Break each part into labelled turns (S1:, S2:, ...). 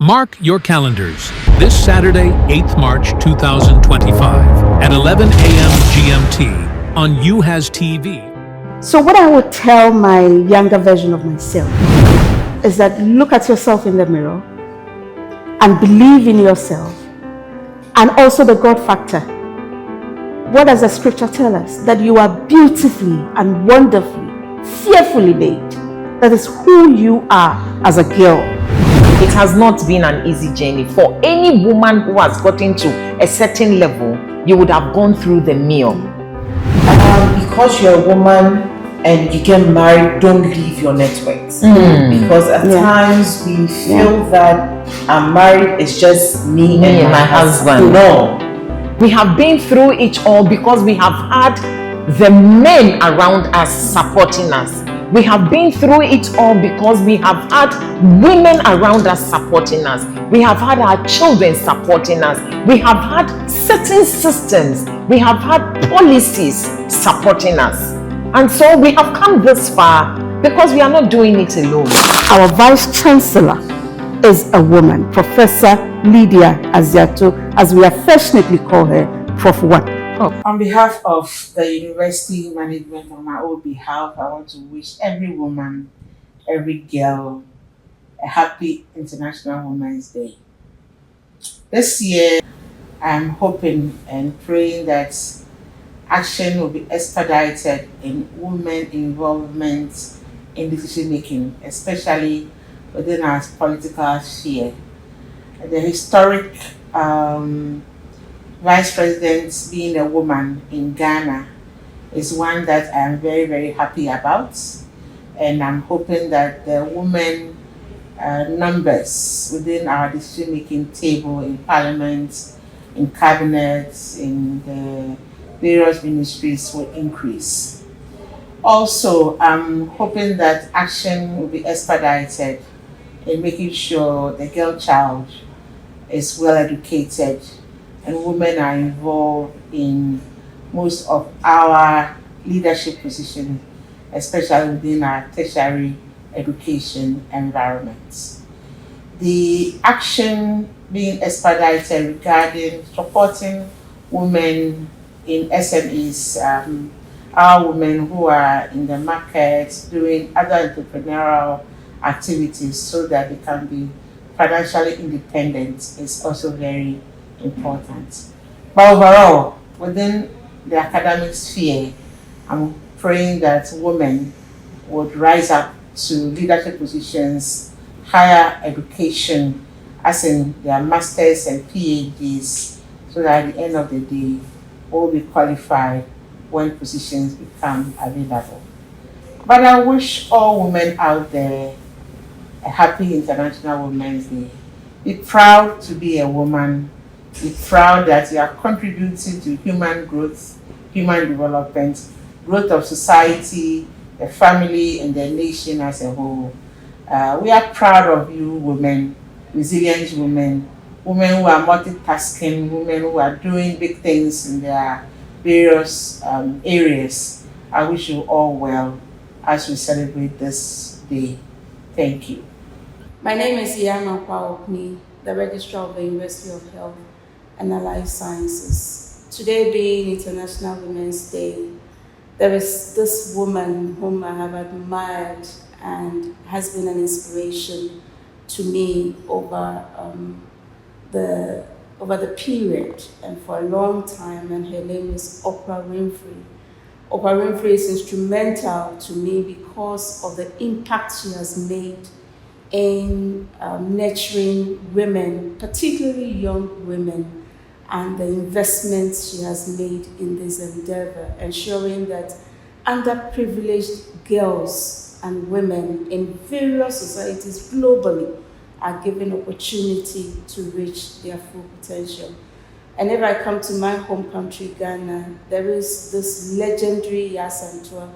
S1: Mark your calendars. This Saturday, 8th March 2025 at 11 a.m. GMT on Uhas TV.
S2: So what I would tell my younger version of myself is that look at yourself in the mirror and believe in yourself, and also the God factor. What does the scripture tell us? That you are beautifully and wonderfully, fearfully made. That is who you are as a girl.
S3: It has not been an easy journey. For any woman who has gotten to a certain level, you would have gone through the meal.
S4: Because you're a woman and you get married, don't leave your networks. Because at times we feel that I'm married, it's just me and my husband. No.
S3: We have been through it all because we have had the men around us supporting us. We have been through it all because we have had women around us supporting us. We have had our children supporting us. We have had certain systems. We have had policies supporting us. And so we have come this far because we are not doing it alone.
S2: Our Vice Chancellor is a woman, Professor Lydia Aziato, as we affectionately call her, Prof. 1.
S5: On behalf of the university management, on my own behalf, I want to wish every woman, every girl, a happy International Women's Day. This year, I'm hoping and praying that action will be expedited in women involvement in decision making, especially within our political sphere. The historic Vice President being a woman in Ghana is one that I'm very, very happy about. And I'm hoping that the women numbers within our decision-making table in Parliament, in Cabinet, in the various ministries will increase. Also, I'm hoping that action will be expedited in making sure the girl child is well educated and women are involved in most of our leadership positions, especially within our tertiary education environments. The action being expedited regarding supporting women in SMEs, our women who are in the market doing other entrepreneurial activities so that they can be financially independent is also very important. But overall, within the academic sphere, I'm praying that women would rise up to leadership positions, higher education, as in their masters and PhDs, so that at the end of the day, all be qualified when positions become available. But I wish all women out there a happy International Women's Day. Be proud to be a woman. Be proud that you are contributing to human growth, human development, growth of society, the family, and the nation as a whole. We are proud of you, women, resilient women, women who are multitasking, women who are doing big things in their various areas. I wish you all well as we celebrate this day. Thank you.
S6: My name is Iyama Kwaokni, the Registrar of the University of Health and Allied Sciences. Today being International Women's Day, there is this woman whom I have admired and has been an inspiration to me over the period and for a long time, and her name is Oprah Winfrey. Oprah Winfrey is instrumental to me because of the impact she has made in nurturing women, particularly young women, and the investments she has made in this endeavor, ensuring that underprivileged girls and women in various societies globally are given opportunity to reach their full potential. And if I come to my home country, Ghana, there is this legendary Yasantua,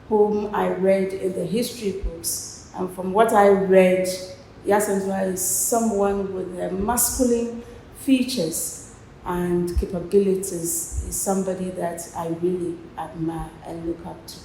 S6: whom I read in the history books. And from what I read, Yasantua is someone with masculine features and capabilities, is somebody that I really admire and look up to.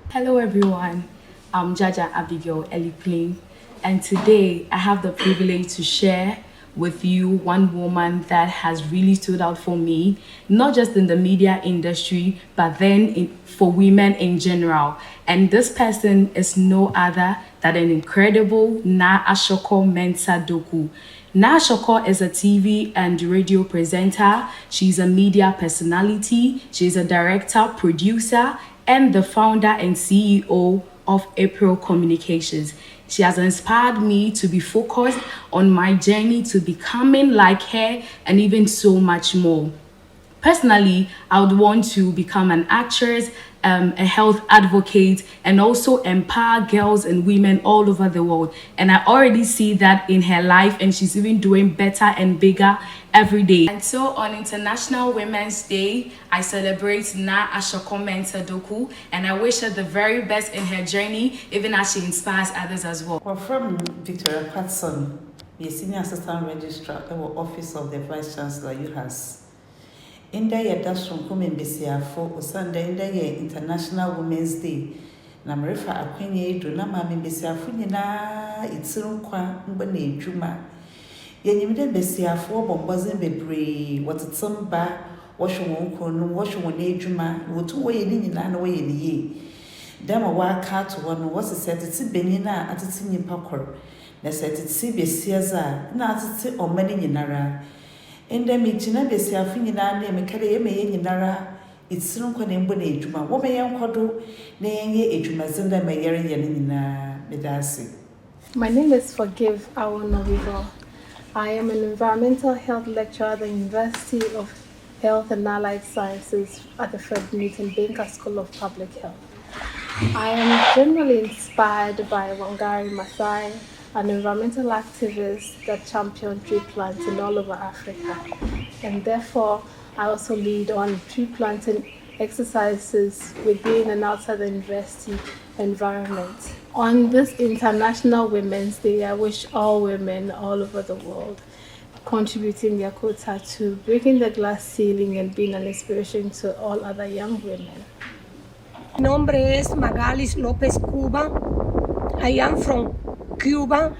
S7: Hello everyone, I'm Jaja Abigail Eliplain, And today I have the privilege to share with you one woman that has really stood out for me, not just in the media industry, but then for women in general. And this person is no other than an incredible Na Ashoko Mensah Doku. Na Ashoko is a TV and radio presenter. She's a media personality. She's a director, producer, and the founder and CEO of April Communications. She has inspired me to be focused on my journey to becoming like her and even so much more. Personally, I would want to become an actress, a health advocate, and also empower girls and women all over the world. And I already see that in her life, and she's even doing better and bigger every day. And so on International Women's Day, I celebrate Na Ashoko Mensah Doku, and I wish her the very best in her journey, even as she inspires others as well.
S8: We're from Victoria Patson, the Senior Assistant Registrar at the Office of the Vice Chancellor, Uhas. In the year that's from Kumin Besiafo, Sunday in the year International Women's Day. Namrefa Aquini, Dunama Besiafunina, it's Runkwa, Mbane Juma. Yenimide Besiafo, Bombazin Bebre, what it's some bar, wash one, wash one Juma, what two way in an way in the year. Dama wa cat one was a set it's benina at its in pakor. Na set it's besiaza, na at or many in nara. In the meeting, I be say a thing in our name, and carry me in nara. It's soon con embone juma. What may young quadro, naying ye a juma zenda may yerin in medasi.
S9: My name is Forgive Awonovigo. I am an environmental health lecturer at the University of Health and Allied Sciences at the Fred Newton Baker School of Public Health. I am generally inspired by Wangari Maathai, an environmental activist that championed tree planting all over Africa. And therefore, I also lead on tree planting exercises within and outside the university environment. On this International Women's Day, I wish all women all over the world contributing their quota to breaking the glass ceiling and being an inspiration to all other young women.
S10: Mi nombre es Magalis Lopez Cuba. I am from Cuba.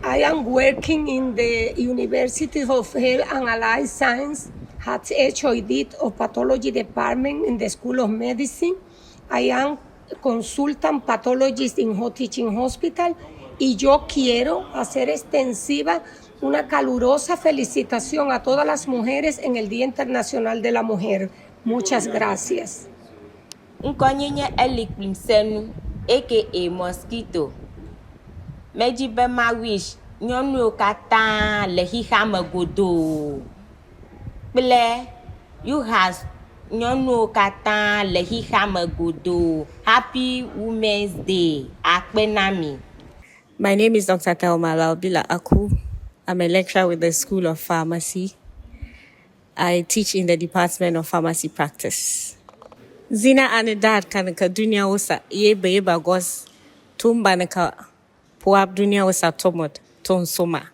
S10: I am working in the University of Health and Allied Science at HOID of Pathology Department in the School of Medicine. I am consultant pathologist in Home Teaching Hospital y yo quiero hacer extensiva una calurosa felicitación a todas las mujeres en el Día Internacional de la Mujer. Muchas gracias.
S11: Nkonyenye elikplimsenu aka mosquito. Meji be ma wish nyɔnuwo katã le xixa me godoo kple Uhas nyɔnuwo katã le xixa me godoo. Happy Women's Day. Akpenami.
S12: My name is Dr. Thelma Laubila Aku. I'm a lecturer with the School of Pharmacy. I teach in the Department of Pharmacy Practice. Zina anedad kanaka dunia usa yeba gos tumba naka puab dunia usa tomot ton soma.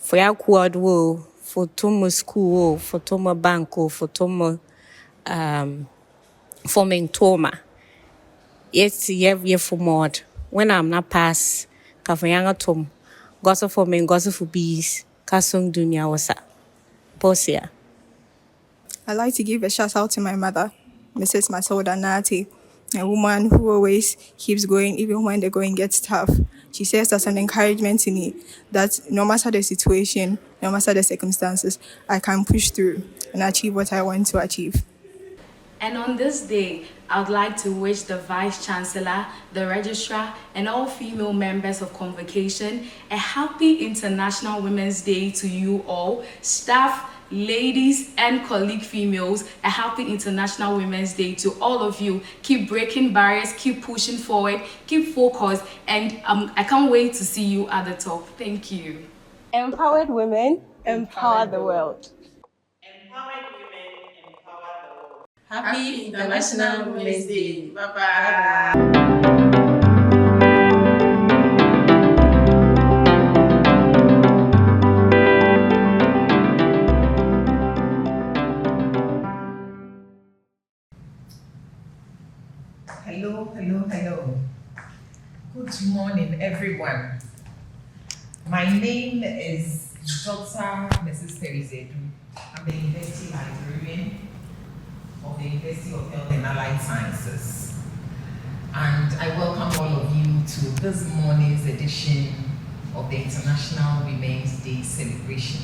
S12: For ya kuad wo, for tomo school wo, for tomo banko, for tomo forming toma. Yes, ye for mod. When I'm not pass, kafayanga tom, gossip for men, gossip for bees, kasung dunia usa. Posia.
S13: I'd like to give a shout out to my mother, Mrs. Matilda Nati, a woman who always keeps going even when the going gets tough. She says that's an encouragement to me that no matter the situation, no matter the circumstances, I can push through and achieve what I want to achieve.
S7: And on this day, I would like to wish the Vice Chancellor, the Registrar, and all female members of Convocation a happy International Women's Day to you all, staff, ladies, and colleague females. A happy International Women's Day to all of you. Keep breaking barriers, keep pushing forward, keep focused, and I can't wait to see you at the top. Thank you.
S10: Empowered women empower the world.
S4: Empowered women empower the world.
S14: Happy International Women's Day. Bye-bye.
S15: Hello. Good
S3: Good morning, everyone. My name is Dr. Mrs. Teresa. I'm the University Librarian of the University of Health and Allied Sciences. And I welcome all of you to this morning's edition of the International Women's Day celebration.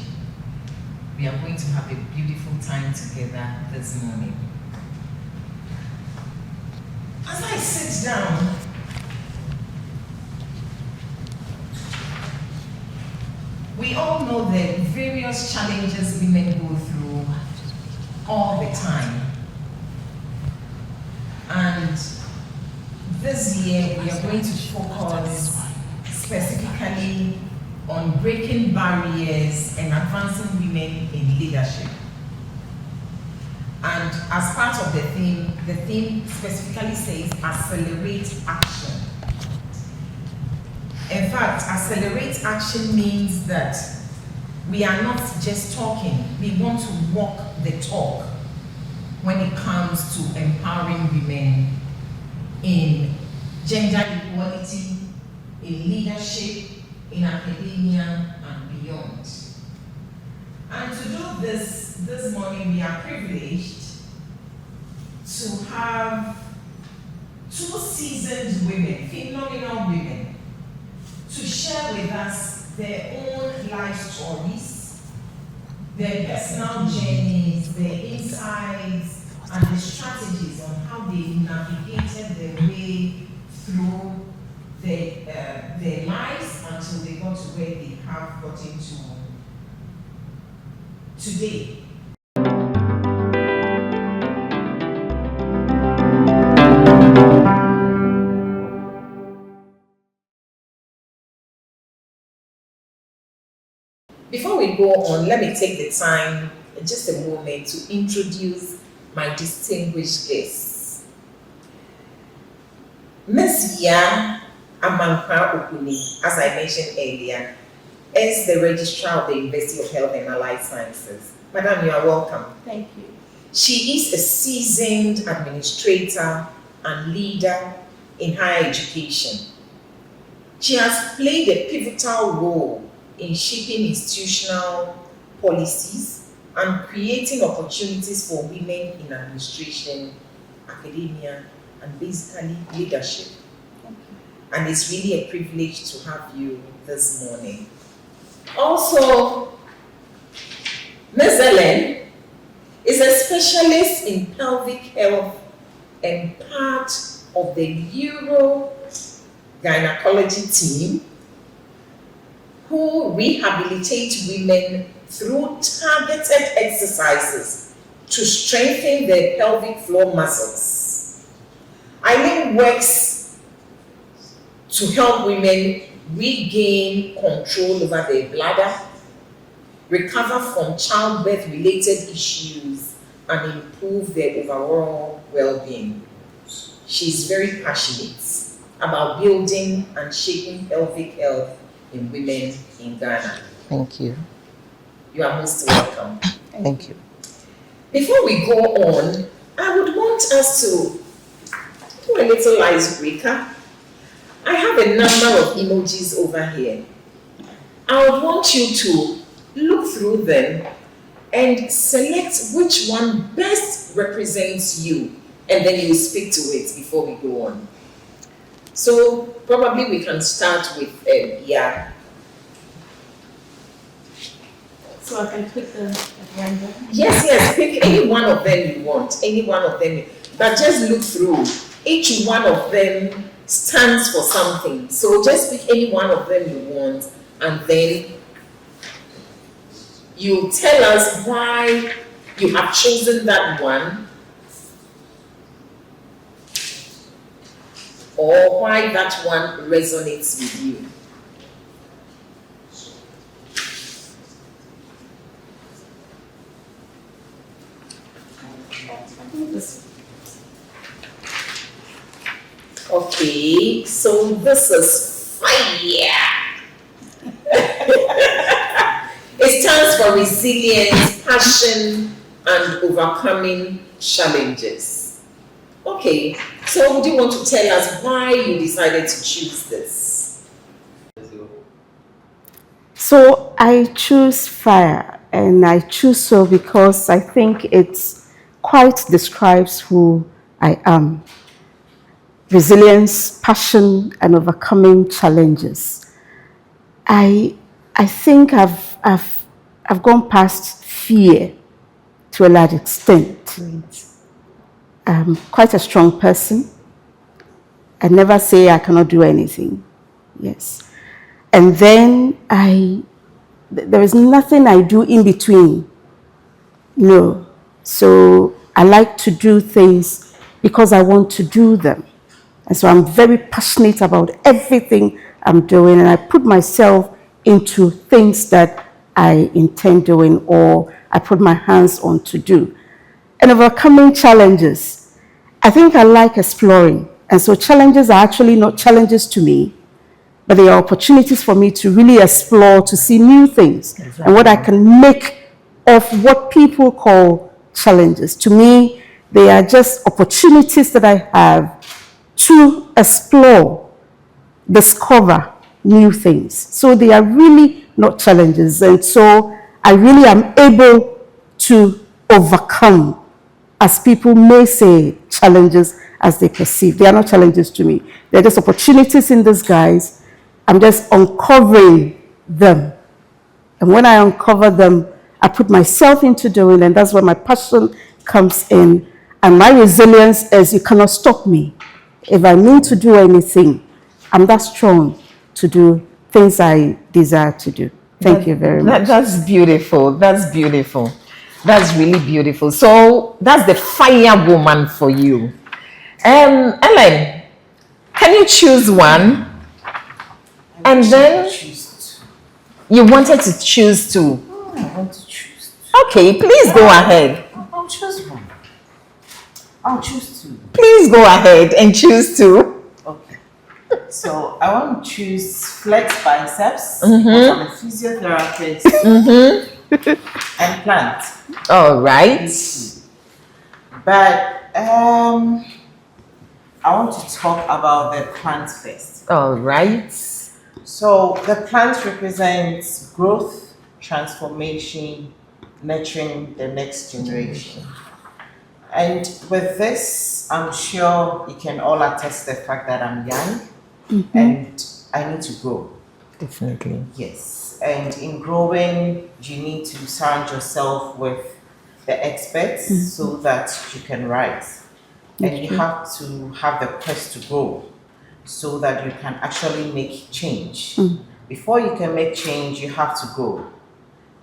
S3: We are going to have a beautiful time together this morning. As I sit down, we all know the various challenges women go through all the time. And this year we are going to focus specifically on breaking barriers and advancing women in leadership. And as part of the theme specifically says accelerate action. In fact, accelerate action means that we are not just talking, we want to walk the talk when it comes to empowering women in gender equality, in leadership, in academia, and beyond. And to do this morning, we are privileged to have two seasoned women, phenomenal women, to share with us their own life stories, their personal journeys, their insights, and the strategies on how they navigated their way through their lives until they got to where they have gotten to today. Before we go on, let me take the time, just a moment, to introduce my distinguished guests. Ms. Ya Amankwa Okuni, as I mentioned earlier, is the Registrar of the University of Health and Allied Sciences. Madam, you are welcome.
S6: Thank you.
S3: She is a seasoned administrator and leader in higher education. She has played a pivotal role in shaping institutional policies and creating opportunities for women in administration, academia, and basically leadership. And it's really a privilege to have you this morning. Also, Ms. Ellen is a specialist in pelvic health and part of the urogynecology team who rehabilitate women through targeted exercises to strengthen their pelvic floor muscles. Eileen works to help women regain control over their bladder, recover from childbirth-related issues, and improve their overall well-being. She's very passionate about building and shaping pelvic health in women in Ghana.
S4: Thank you.
S3: You are most welcome.
S4: Thank you.
S3: Before we go on, I would want us to do a little icebreaker. I have a number of emojis over here. I would want you to look through them and select which one best represents you, and then you speak to it before we go on. So probably we can start with yeah.
S6: So I can pick the agenda?
S3: Yes, pick any one of them you want, any one of them, but just look through. Each one of them stands for something. So just pick any one of them you want, and then you tell us why you have chosen that one, or why that one resonates with you. Okay, so this is fire. It stands for resilience, passion, and overcoming challenges. Okay, so would you want to tell us why you decided to choose this?
S2: So I choose fire, and I choose so because I think it quite describes who I am. Resilience, passion, and overcoming challenges. I think I've gone past fear to a large extent. I'm quite a strong person. I never say I cannot do anything. Yes. And then there is nothing I do in between. No. So I like to do things because I want to do them. And so I'm very passionate about everything I'm doing, and I put myself into things that I intend doing or I put my hands on to do. And overcoming challenges. I think I like exploring. And so challenges are actually not challenges to me, but they are opportunities for me to really explore, to see new things, and what I can make of what people call challenges. To me, they are just opportunities that I have to explore, discover new things. So they are really not challenges. And so I really am able to overcome, as people may say, challenges as they perceive. They are not challenges to me. They're just opportunities in disguise. I'm just uncovering them. And when I uncover them, I put myself into doing, and that's where my passion comes in. And my resilience is you cannot stop me. If I mean to do anything, I'm that strong to do things I desire to do. Thank you very much.
S3: That's beautiful. That's beautiful. That's really beautiful. So that's the fire woman for you. Ellen, can you choose one? And then you wanted to choose two.
S4: I want to choose.
S3: Okay, please go ahead.
S4: I'll choose one. I'll choose two.
S3: Please go ahead and choose two.
S4: Okay. So I want to choose flex biceps because I'm a physiotherapist and plant.
S3: All right.
S4: But I want to talk about the plant first.
S3: All right.
S4: So the plant represents growth, transformation, nurturing the next generation. And with this, I'm sure you can all attest the fact that I'm young and I need to grow.
S3: Definitely.
S4: Yes. And in growing, you need to surround yourself with the experts so that you can rise. And you have to have the quest to grow so that you can actually make change. Before you can make change, you have to go.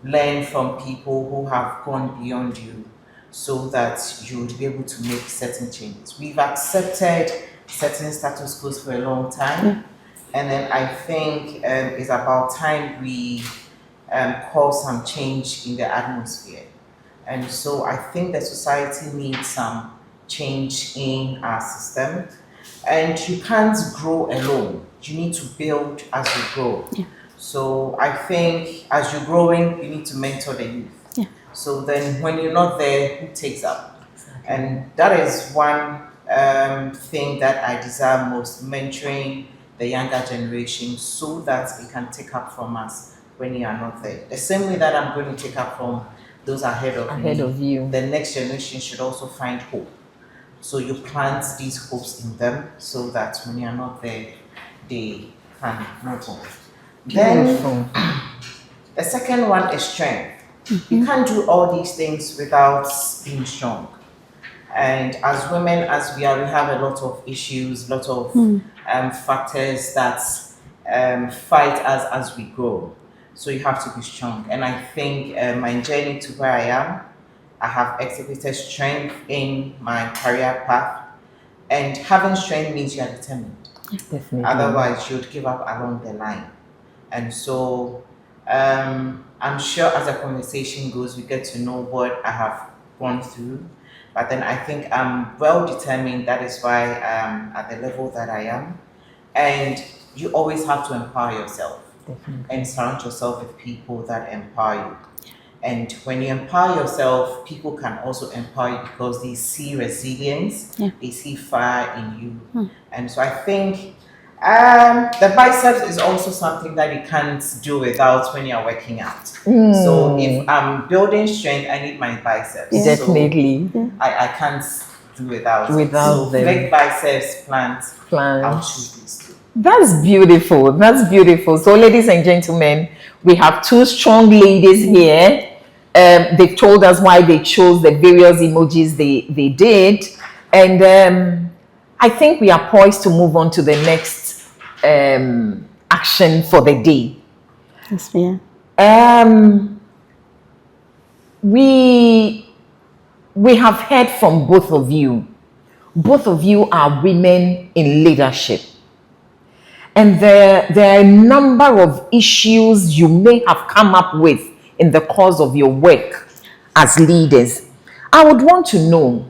S4: Learn from people who have gone beyond you so that you would be able to make certain changes. We've accepted certain status quos for a long time. And then I think it's about time we cause some change in the atmosphere. And so I think the society needs some change in our system. And you can't grow alone. You need to build as you grow. So I think as you're growing, you need to mentor the youth. So then when you're not there, who takes up? And that is one thing that I desire most, mentoring the younger generation so that it can take up from us when you are not there. The same way that I'm going to take up from those ahead of
S3: you.
S4: The next generation should also find hope. So you plant these hopes in them so that when you are not there, they can move on. Then the second one is strength. You can't do all these things without being strong. And as women, as we are, we have a lot of issues, a lot of factors that fight us as we grow. So you have to be strong. And I think my journey to where I am, I have exhibited strength in my career path. And having strength means you are determined.
S3: Definitely.
S4: Otherwise, you would give up along the line. And so I'm sure as the conversation goes, we get to know what I have gone through. But then I think I'm well determined. That is why I'm at the level that I am. And you always have to empower yourself.
S3: Definitely.
S4: And surround yourself with people that empower you. And when you empower yourself, people can also empower you because they see resilience, they see fire in you. And so I think The biceps is also something that you can't do without when you're working out. So if I'm building strength, I need my biceps.
S3: Definitely.
S4: So I can't do without
S3: Without them.
S4: Leg biceps, plant. I'll choose these two.
S3: That's beautiful. That's beautiful. So, ladies and gentlemen, we have two strong ladies here. They've told us why they chose the various emojis they did. And I think we are poised to move on to the next action for the day.
S2: Yes, ma'am.
S3: We have heard from both of you. Both of you are women in leadership. And there are a number of issues you may have come up with in the course of your work as leaders. I would want to know,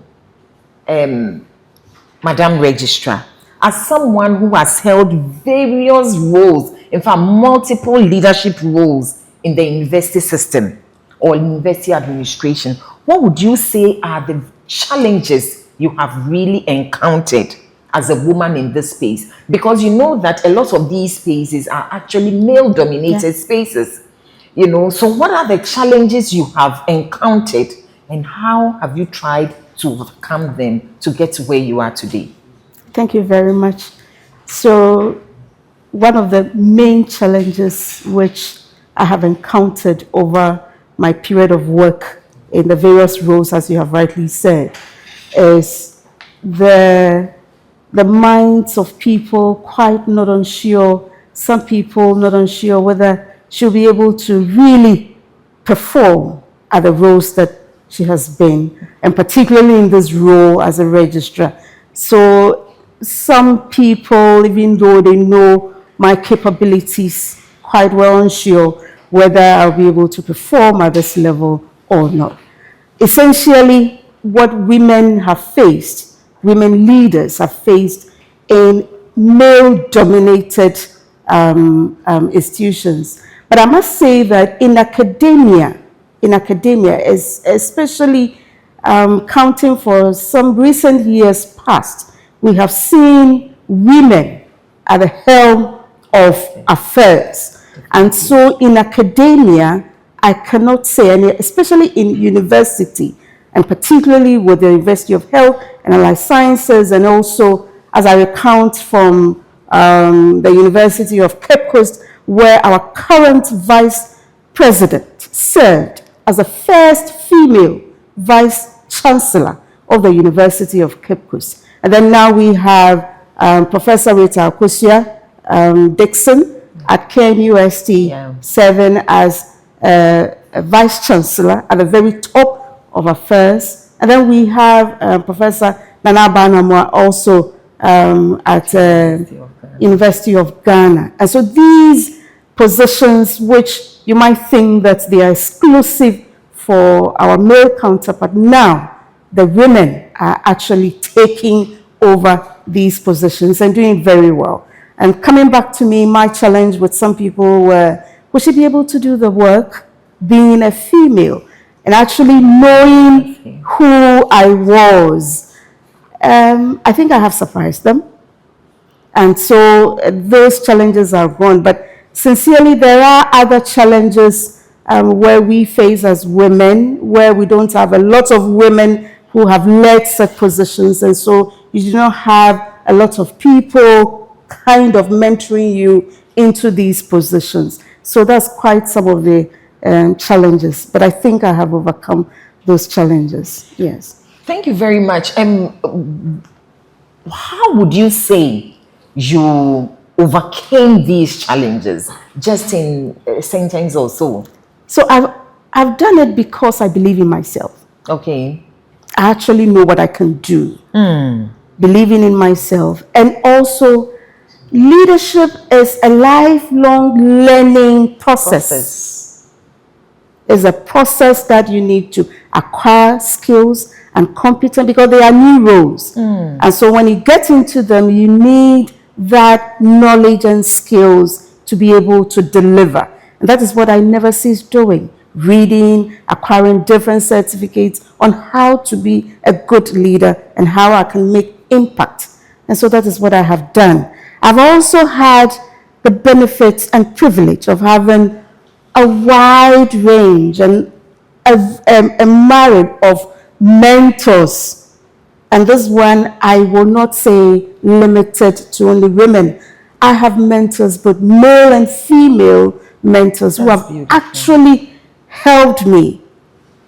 S3: Madam Registrar, as someone who has held various roles, in fact, multiple leadership roles in the university system or university administration, what would you say are the challenges you have really encountered as a woman in this space? Because you know that a lot of these spaces are actually male-dominated spaces. You know, so what are the challenges you have encountered and how have you tried to overcome them to get to where you are today?
S2: Thank you very much. So one of the main challenges which I have encountered over my period of work in the various roles, as you have rightly said, is the minds of people quite not unsure, some people not unsure whether she'll be able to really perform at the roles that she has been, and particularly in this role as a registrar. So some people, even though they know my capabilities, quite well unsure whether I'll be able to perform at this level or not. Essentially, what women have faced, women leaders have faced in male-dominated institutions. But I must say that in academia, especially counting for some recent years past, we have seen women at the helm of affairs. And so in academia, I cannot say, and especially in university, and particularly with the University of Health and Allied Sciences, and also as I recount from the University of Cape Coast, where our current vice president served as the first female vice chancellor of the University of Cape Coast. And then now we have Professor Rita Akosia Dixon at KNUST, serving as a vice chancellor at the very top of affairs. And then we have Professor Nana Banamwa also at University of Ghana. And so these positions, which you might think that they are exclusive for our male counterpart, now the women are actually taking over these positions and doing very well. And coming back to me, my challenge with some people were, we should be able to do the work being a female and actually knowing who I was. I think I have surprised them. And so those challenges are gone. But sincerely, there are other challenges where we face as women, where we don't have a lot of women who have led such positions. And so you do not have a lot of people kind of mentoring you into these positions. So that's quite some of the challenges. But I think I have overcome those challenges. Yes.
S3: Thank you very much. How would you say you overcame these challenges, just in a sentence or so?
S2: So I've done it because I believe in myself.
S3: Okay.
S2: I actually know what I can do. Believing in myself. And also, leadership is a lifelong learning process. It's a process that you need to acquire skills and competence, because they are new roles. And so when you get into them, you need that knowledge and skills to be able to deliver. And that is what I never cease doing. Reading, acquiring different certificates on how to be a good leader and how I can make impact. And so that is what I have done. I've also had the benefit and privilege of having a wide range and a myriad of mentors. And this one, I will not say limited to only women. I have mentors, both male and female mentors, who have actually helped me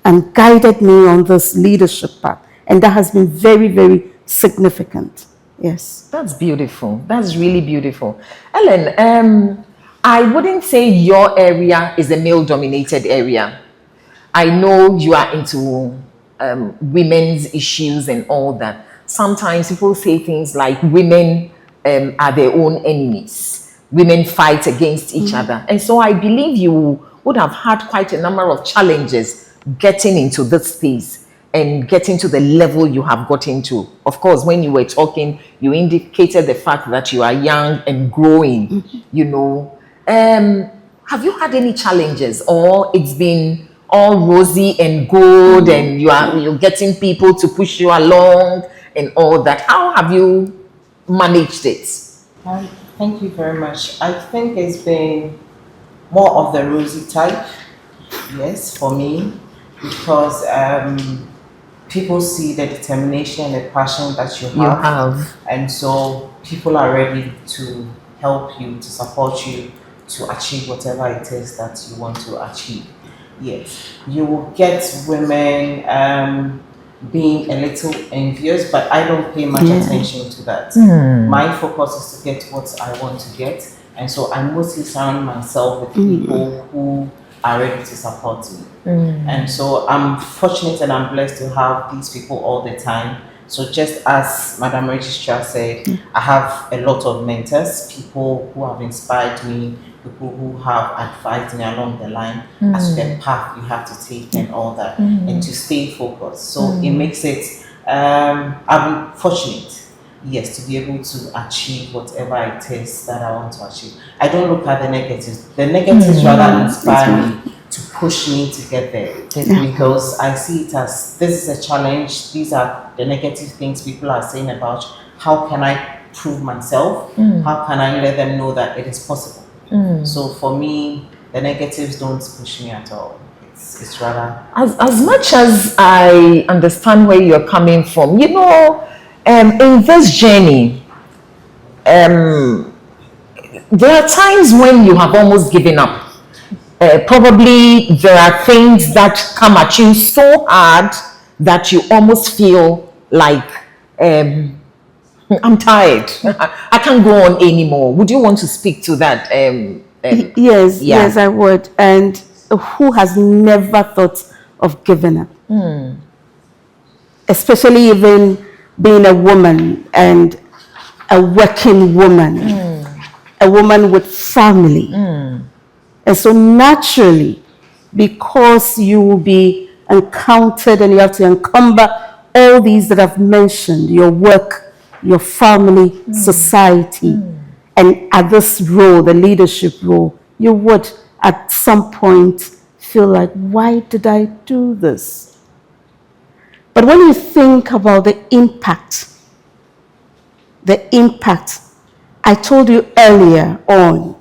S2: and guided me on this leadership path. And that has been very, very significant. Yes.
S3: That's beautiful. That's really beautiful. Ellen, I wouldn't say your area is a male-dominated area. I know you are into women's issues and all that. Sometimes people say things like women are their own enemies. Women fight against each other. And so I believe you would have had quite a number of challenges getting into this space and getting to the level you have gotten to. Of course, when you were talking, you indicated the fact that you are young and growing, you know. Have you had any challenges, or it's been all rosy and good and you're getting people to push you along and all that? How have you managed it?
S4: Thank you very much. I think it's been more of the rosy type, yes, for me, because people see the determination and the passion that you have. And so people are ready to help you, to support you, to achieve whatever it is that you want to achieve. Yes, you will get women being a little envious, but I don't pay much attention to that. My focus is to get what I want to get, and so I mostly surround myself with people who are ready to support me. And so I'm fortunate and I'm blessed to have these people all the time. So just as Madam Registrar said, I have a lot of mentors, people who have inspired me, people who have advised me along the line as to the path you have to take and all that, and to stay focused. So it makes it, I'm fortunate, yes, to be able to achieve whatever it is that I want to achieve. I don't look at the negatives. The negatives rather inspire me to push me to get there, because I see it as, this is a challenge. These are the negative things people are saying about. How can I prove myself? How can I let them know that it is possible? So for me, the negatives don't push me at all. It's rather...
S3: As much as I understand where you're coming from, you know, in this journey, there are times when you have almost given up. Probably there are things that come at you so hard that you almost feel like, I'm tired. I can't go on anymore. Would you want to speak to that?
S2: Yes, I would. And who has never thought of giving up? Especially even being a woman and a working woman, a woman with family. And so naturally, because you will be encountered and you have to encumber all these that I've mentioned, your work, your family, society, and at this role, the leadership role, you would at some point feel like, why did I do this? But when you think about the impact, I told you earlier on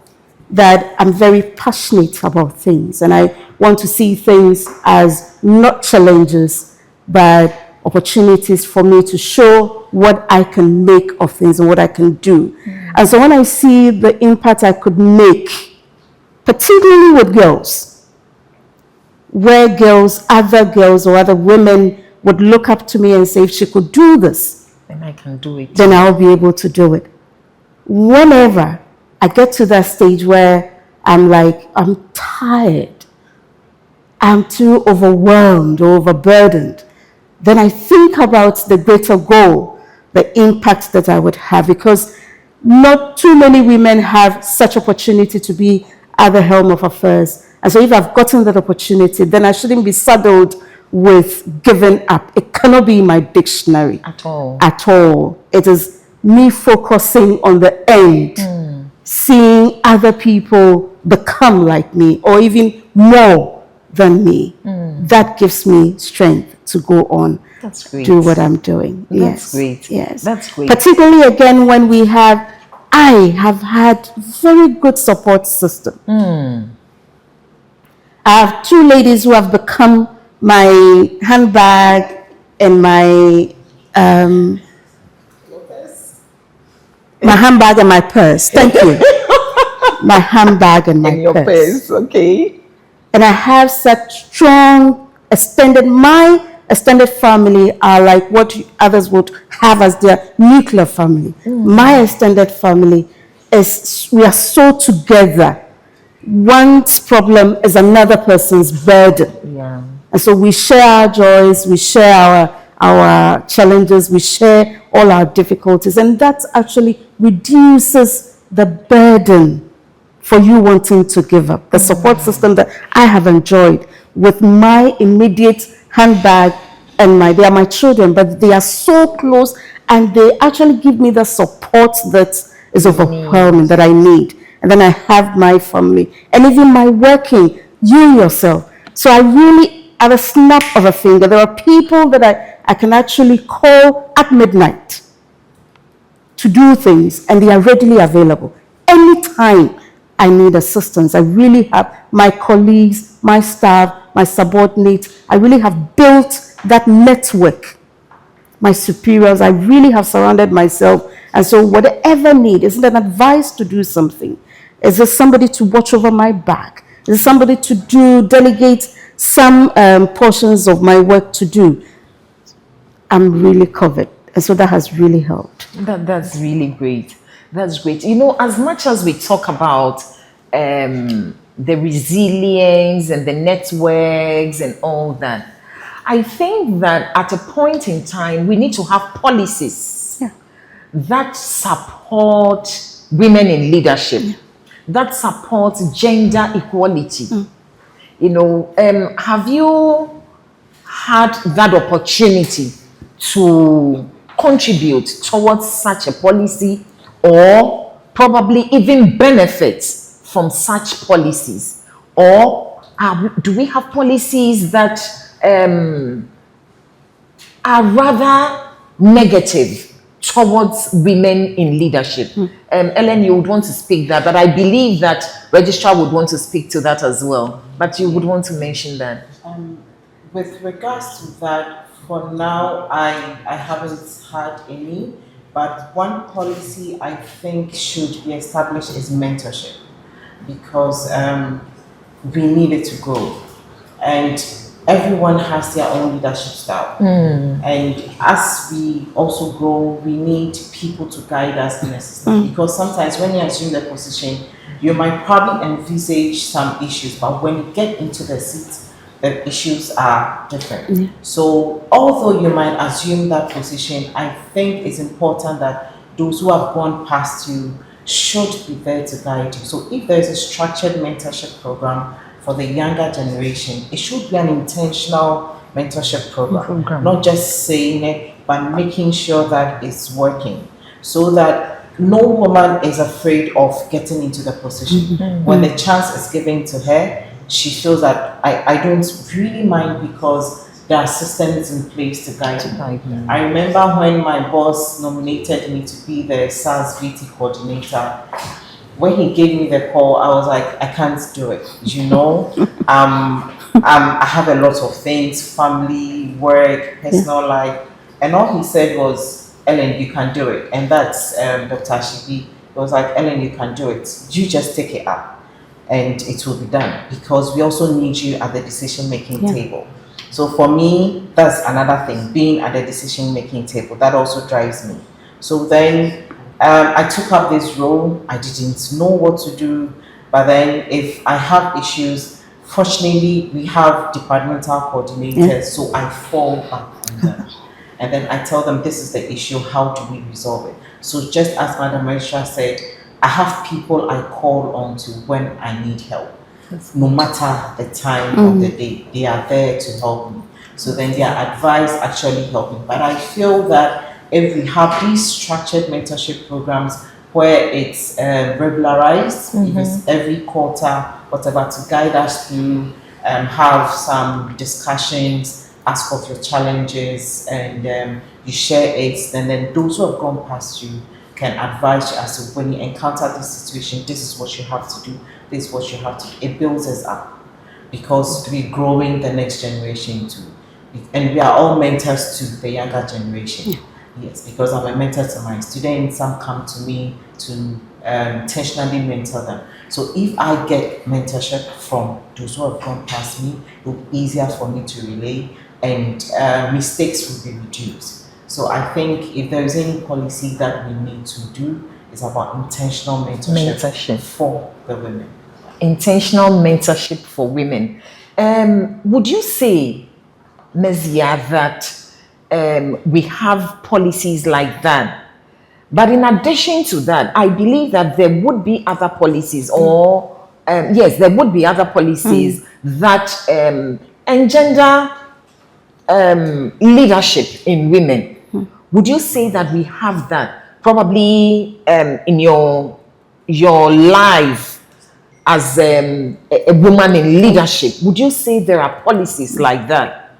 S2: that I'm very passionate about things, and I want to see things as not challenges, but opportunities for me to show what I can make of things and what I can do. And so when I see the impact I could make, particularly with girls, where other girls or other women would look up to me and say, if she could do this,
S3: then I can do it.
S2: Then I'll be able to do it. Whenever I get to that stage where I'm like, I'm tired, I'm too overwhelmed or overburdened, then I think about the greater goal, the impact that I would have, because not too many women have such opportunity to be at the helm of affairs. And so if I've gotten that opportunity, then I shouldn't be saddled with giving up. It cannot be in my dictionary.
S3: At all.
S2: At all. It is me focusing on the end, seeing other people become like me or even more than me. That gives me strength to go on.
S3: That's great.
S2: Do what I'm doing.
S3: That's great.
S2: Yes.
S3: That's great.
S2: Particularly again when we have I have had very good support system. I have two ladies who have become my handbag and my handbag and my purse. Thank you. My handbag and my purse.
S3: Okay.
S2: And I have such strong my extended family are like what others would have as their nuclear family. My extended family we are so together. One's problem is another person's burden.
S3: Yeah.
S2: And so we share our joys, we share our challenges, we share all our difficulties, and that actually reduces the burden for you wanting to give up. The support system that I have enjoyed with my immediate handbag and they are my children, but they are so close and they actually give me the support that is overwhelming, that I need. And then I have my family and even my working, you yourself. So I really, at a snap of a finger, there are people that I can actually call at midnight to do things, and they are readily available. Anytime I need assistance, I really have my colleagues, my staff, my subordinates. I really have built that network. My superiors, I really have surrounded myself. And so whatever need, is it an advice to do something? Is there somebody to watch over my back? Is there somebody to delegate some portions of my work to do? I'm really covered. And so that has really helped.
S3: That's really great. That's great. You know, as much as we talk about the resilience and the networks and all that, I think that at a point in time, we need to have policies that support women in leadership, that support gender equality. You know, have you had that opportunity to contribute towards such a policy, or probably even benefit from such policies? Or do we have policies that are rather negative towards women in leadership? Ellen, you would want to speak that, but I believe that Registrar would want to speak to that as well. But you would want to mention that.
S4: With regards to that, for now, I haven't had any, but one policy I think should be established is mentorship, because we need it to grow. And everyone has their own leadership style. And as we also grow, we need people to guide us in a system. Because sometimes when you assume the position, you might probably envisage some issues, but when you get into the seat, the issues are different. So although you might assume that position, I think it's important that those who have gone past you should be there to guide you. So if there's a structured mentorship program for the younger generation, it should be an intentional mentorship program. Not just saying it, but making sure that it's working, so that no woman is afraid of getting into the position. When the chance is given to her, she feels that I don't really mind, because there are systems in place to guide me. I remember when my boss nominated me to be the SARS VT coordinator. When he gave me the call, I was like, I can't do it. You know, I have a lot of things, family, work, personal life. And all he said was, Ellen, you can do it. And that's Dr. Shibi. He was like, Ellen, you can do it. You just take it up and it will be done, because we also need you at the decision-making table. So for me, that's another thing, being at the decision-making table, that also drives me. So then I took up this role. I didn't know what to do, but then if I have issues, fortunately, we have departmental coordinators, so I fall back on them. And then I tell them, this is the issue, how do we resolve it? So just as Madam Registrar said, I have people I call on to when I need help. No matter the time of the day, they are there to help me. So then their advice actually helps me. But I feel that if we have these structured mentorship programs where it's regularized, if it's every quarter, whatever, to guide us through, have some discussions, ask of your challenges, and you share it, and then those who have gone past you can advise you as to when you encounter this situation, this is what you have to do, this is what you have to do. It builds us up because we're growing the next generation too. And we are all mentors to the younger generation. Yes, because I'm a mentor to my students. Some come to me to intentionally mentor them. So if I get mentorship from those who have gone past me, it will be easier for me to relay and mistakes will be reduced. So I think if there is any policy that we need to do, it's about intentional mentorship. For the women.
S3: Intentional mentorship for women. Would you say, Ms. Yah, that we have policies like that? But in addition to that, I believe that there would be other policies, or yes, there would be other policies that engender leadership in women. Would you say that we have that? Probably in your life as a woman in leadership, would you say there are policies like that?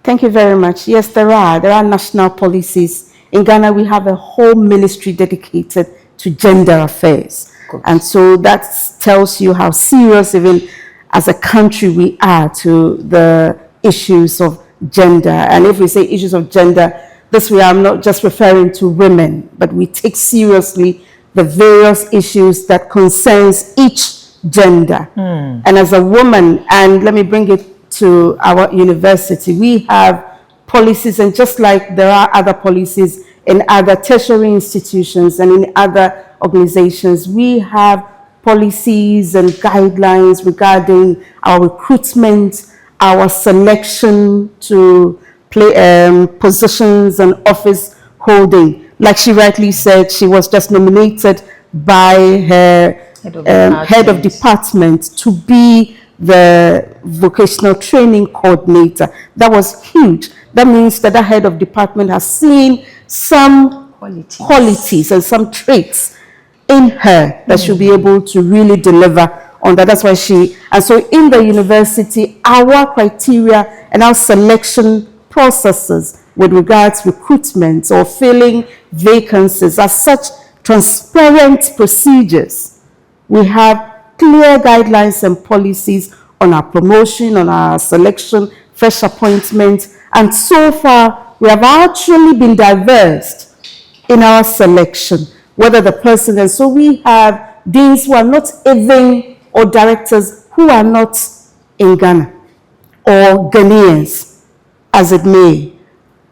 S2: Thank you very much. Yes, there are. There are national policies. In Ghana, we have a whole ministry dedicated to gender affairs. And so that tells you how serious, even as a country, we are to the issues of gender. And if we say issues of gender, this way I'm not just referring to women, but we take seriously the various issues that concerns each gender. And as a woman, and let me bring it to our university, we have policies, and just like there are other policies in other tertiary institutions and in other organizations, we have policies and guidelines regarding our recruitment, our selection to play positions and office holding. Like she rightly said, she was just nominated by her head of department to be the vocational training coordinator. That was huge. That means that the head of department has seen some qualities and some traits in her that she'll be able to really deliver on that. That's why and so in the university, our criteria and our selection processes with regards to recruitment or filling vacancies are such transparent procedures. We have clear guidelines and policies on our promotion, on our selection, fresh appointment, and so far we have actually been diverse in our selection, whether the person, and so we have deans who are not even, or directors who are not in Ghana, or Ghanaians, as it may.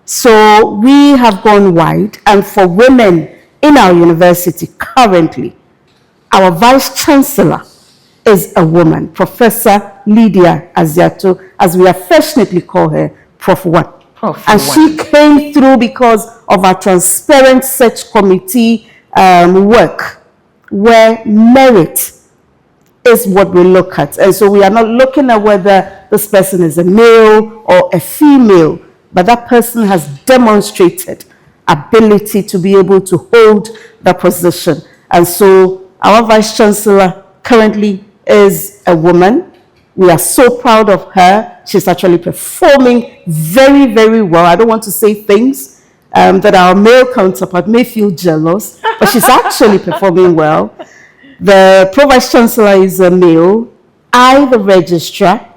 S2: So we have gone wide, and for women in our university currently, our Vice Chancellor is a woman, Professor Lydia Aziato, as we affectionately call her, Prof. One. She came through because of our transparent search committee work, where merit is what we look at. And so we are not looking at whether this person is a male or a female, but that person has demonstrated ability to be able to hold the position. And so our Vice Chancellor currently is a woman. We are so proud of her. She's actually performing very, very well. I don't want to say things that our male counterpart may feel jealous, but she's actually performing well. The Pro-Vice Chancellor is a male. I, the registrar,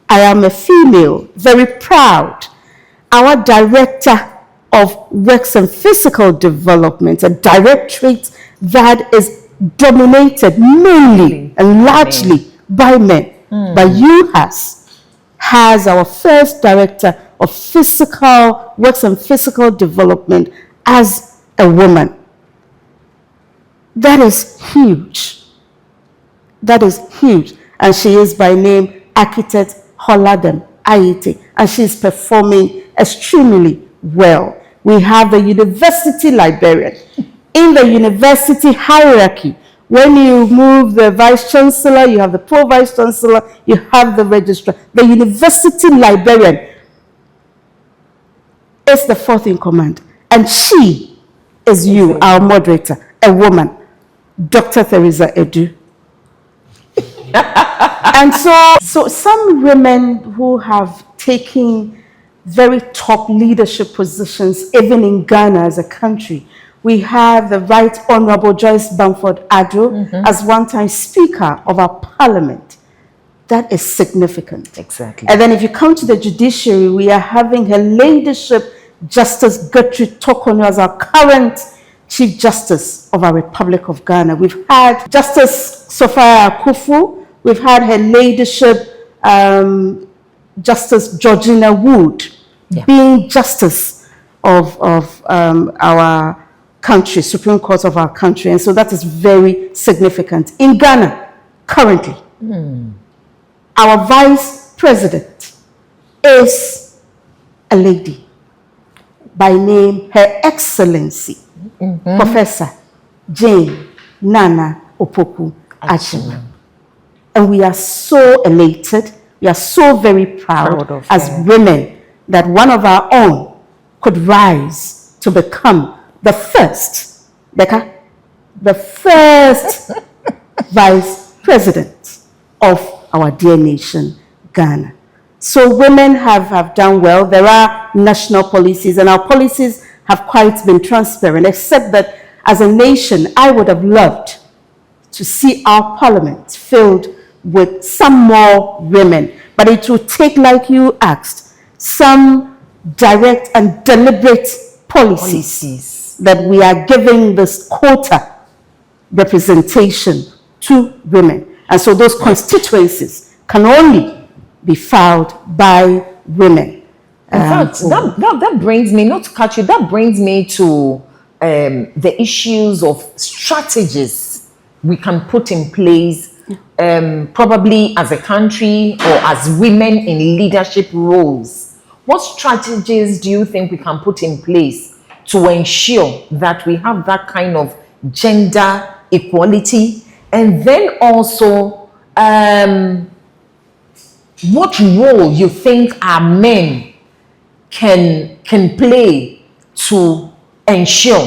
S2: I am a female, very proud. Our Director of Works and Physical Development, a directorate that is dominated mainly and largely by men, by Uhas, has our first Director of Physical Works and Physical Development as a woman. That is huge. That is huge. And she is by name Architect Holadem Aite, and she's performing extremely well. We have the university librarian. In the university hierarchy, when you move the Vice Chancellor, you have the Pro-Vice Chancellor, you have the registrar. The university librarian is the fourth in command. And she is our moderator, a woman, Dr. Theresa Edu. And so some women who have taken very top leadership positions, even in Ghana as a country, We have the Right Honorable Joyce Bamford Addo as one-time Speaker of our Parliament. That is significant.
S3: Exactly.
S2: And then if you come to the judiciary, we are having Her Ladyship Justice Gertrude Tokono as our current Chief Justice of our Republic of Ghana. We've had Justice Sophia Akufu. We've had Her Ladyship Justice Georgina Wood being Justice of our country, Supreme Court of our country. And so that is very significant. In Ghana, currently, our Vice President is a lady by name Her Excellency Professor Jane Nana Opoku Achema. And we are so elated, we are so very proud
S3: of
S2: as
S3: her.
S2: women that one of our own could rise to become the first, Vice President of our dear nation, Ghana. So women have done well. There are national policies, and our policies have quite been transparent, except that as a nation, I would have loved to see our parliament filled with some more women. But it will take, like you asked, some direct and deliberate policies that we are giving this quota representation to women. And so those constituencies can only be filed by women.
S3: In fact, that brings me, not to cut you, that brings me to the issues of strategies we can put in place, probably as a country or as women in leadership roles. What strategies do you think we can put in place to ensure that we have that kind of gender equality? And then also, what role you think our men can play to ensure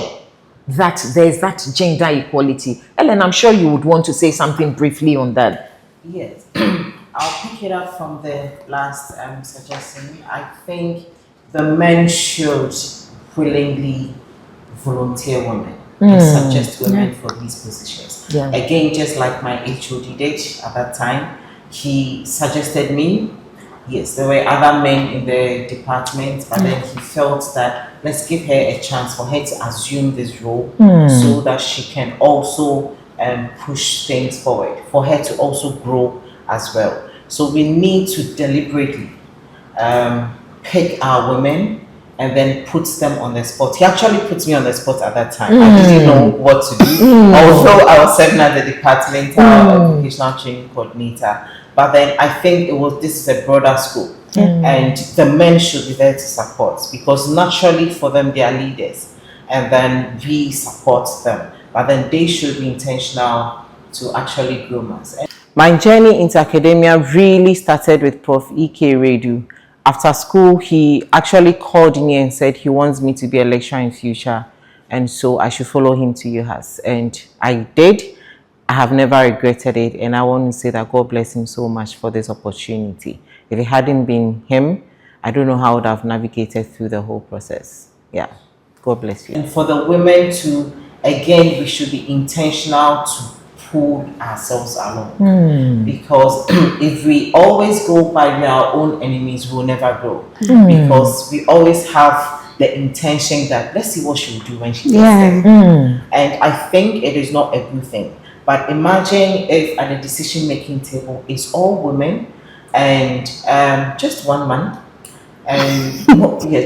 S3: that there's that gender equality? Ellen, I'm sure you would want to say something briefly on that.
S4: Yes, I'll pick it up from the last suggestion. I think the men should willingly volunteer women and suggest women for these positions.
S3: Yeah.
S4: Again, just like my HOD did at that time, he suggested me. Yes, there were other men in the department, but then he felt that let's give her a chance for her to assume this role so that she can also push things forward, for her to also grow as well. So we need to deliberately pick our women and then put them on the spot. He actually put me on the spot at that time. I didn't know what to do. Although I was serving as the departmental vocational training coordinator. But then I think this is a broader scope. And the men should be there to support, because naturally for them they are leaders. And then we support them. But then they should be intentional to actually groom us. My journey into academia really started with Prof. E.K. Redu. After school, he actually called me and said he wants me to be a lecturer in future, and so I should follow him to Uhas. And I did. I have never regretted it, and I want to say that God bless him so much for this opportunity. If it hadn't been him, I don't know how I would have navigated through the whole process. Yeah, God bless you. And for the women to, again, we should be intentional to pull ourselves along, because if we always go by our own enemies, we'll never grow, because we always have the intention that let's see what she'll do when she gets there. And I think it is not a good thing. But imagine if at the decision-making table it's all women and just one man, and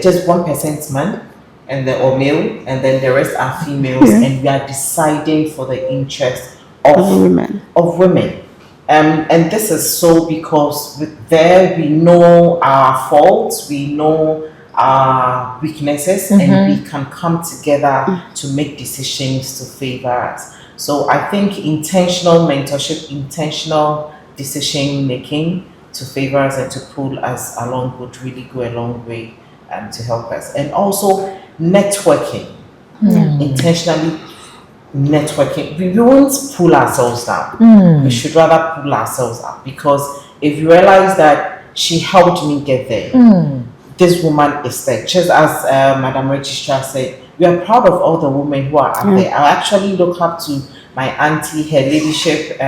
S4: just 1% man, and or male, and then the rest are females, and we are deciding for the interest of women. And this is so because there we know our faults, we know our weaknesses, and we can come together to make decisions to favor us. So I think intentional mentorship, intentional decision making to favor us and to pull us along would really go a long way to help us. And also networking, intentionally networking. We won't pull ourselves down. We should rather pull ourselves up, because if you realize that she helped me get there, this woman is there. Just as Madam Registrar said, we are proud of all the women who are out there. I actually look up to my auntie, her ladyship,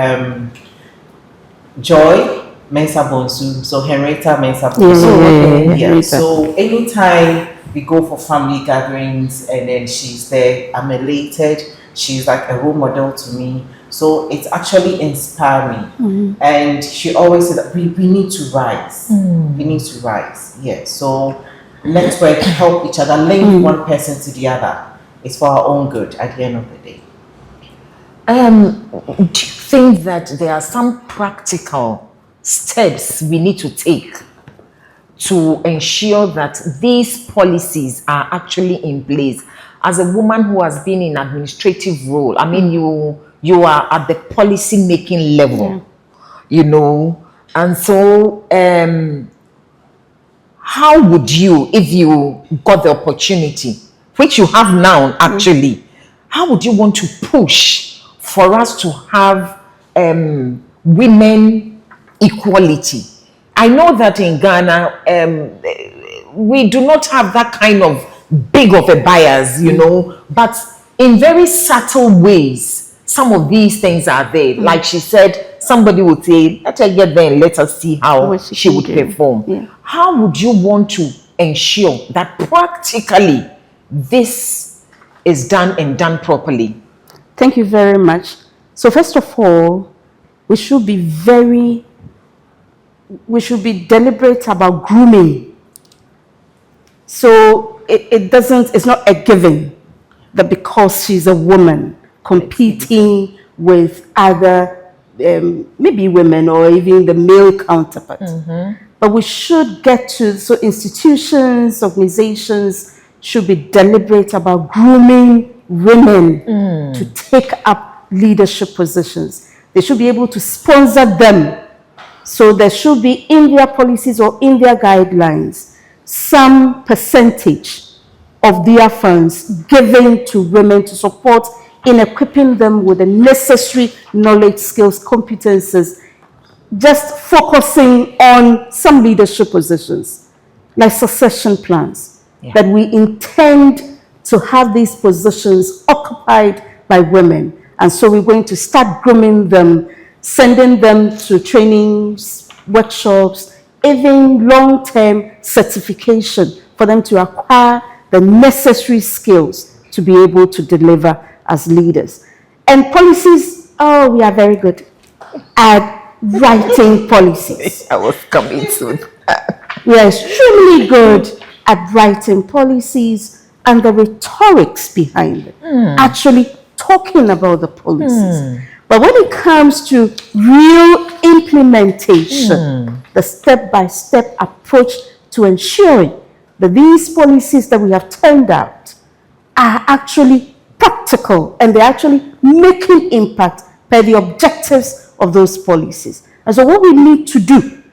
S4: Joy Mensa Bonsu, so Henrietta Mensa Bonsu. Yeah. So anytime we go for family gatherings and then she's there, I'm elated. She's like a role model to me. So it's actually inspired me. And she always said that we need to rise. We need to rise. Yeah. So let's work, help each other, link one person to the other. It's for our own good at the end of the day.
S3: Do you think that there are some practical steps we need to take to ensure that these policies are actually in place? As a woman who has been in administrative role, I mean, you are at the policy making level, you know, and so how would you, if you got the opportunity, which you have now actually, how would you want to push for us to have women equality? I know that in Ghana, we do not have that kind of big of a bias, you know, but in very subtle ways, some of these things are there. Like she said, somebody would say, let her get there and let us see how she would perform. How would you want to ensure that practically this is done and done properly?
S2: Thank you very much. So first of all, we should be deliberate about grooming. So it's not a given that because she's a woman competing with other maybe women or even the male counterpart. But we should get to, so institutions, organizations should be deliberate about grooming women to take up leadership positions. They should be able to sponsor them. So there should be in their policies or in their guidelines some percentage of their funds given to women to support in equipping them with the necessary knowledge, skills, competences, just focusing on some leadership positions, like succession plans, that we intend to have these positions occupied by women. And so we're going to start grooming them, sending them to trainings, workshops, even long-term certification for them to acquire the necessary skills to be able to deliver as leaders. And policies, we are very good at writing policies.
S3: I was coming soon.
S2: We are extremely good at writing policies and the rhetorics behind it, actually talking about the policies. But when it comes to real implementation, the step-by-step approach to ensuring that these policies that we have turned out are actually practical and they're actually making impact by the objectives of those policies. And so what we need to do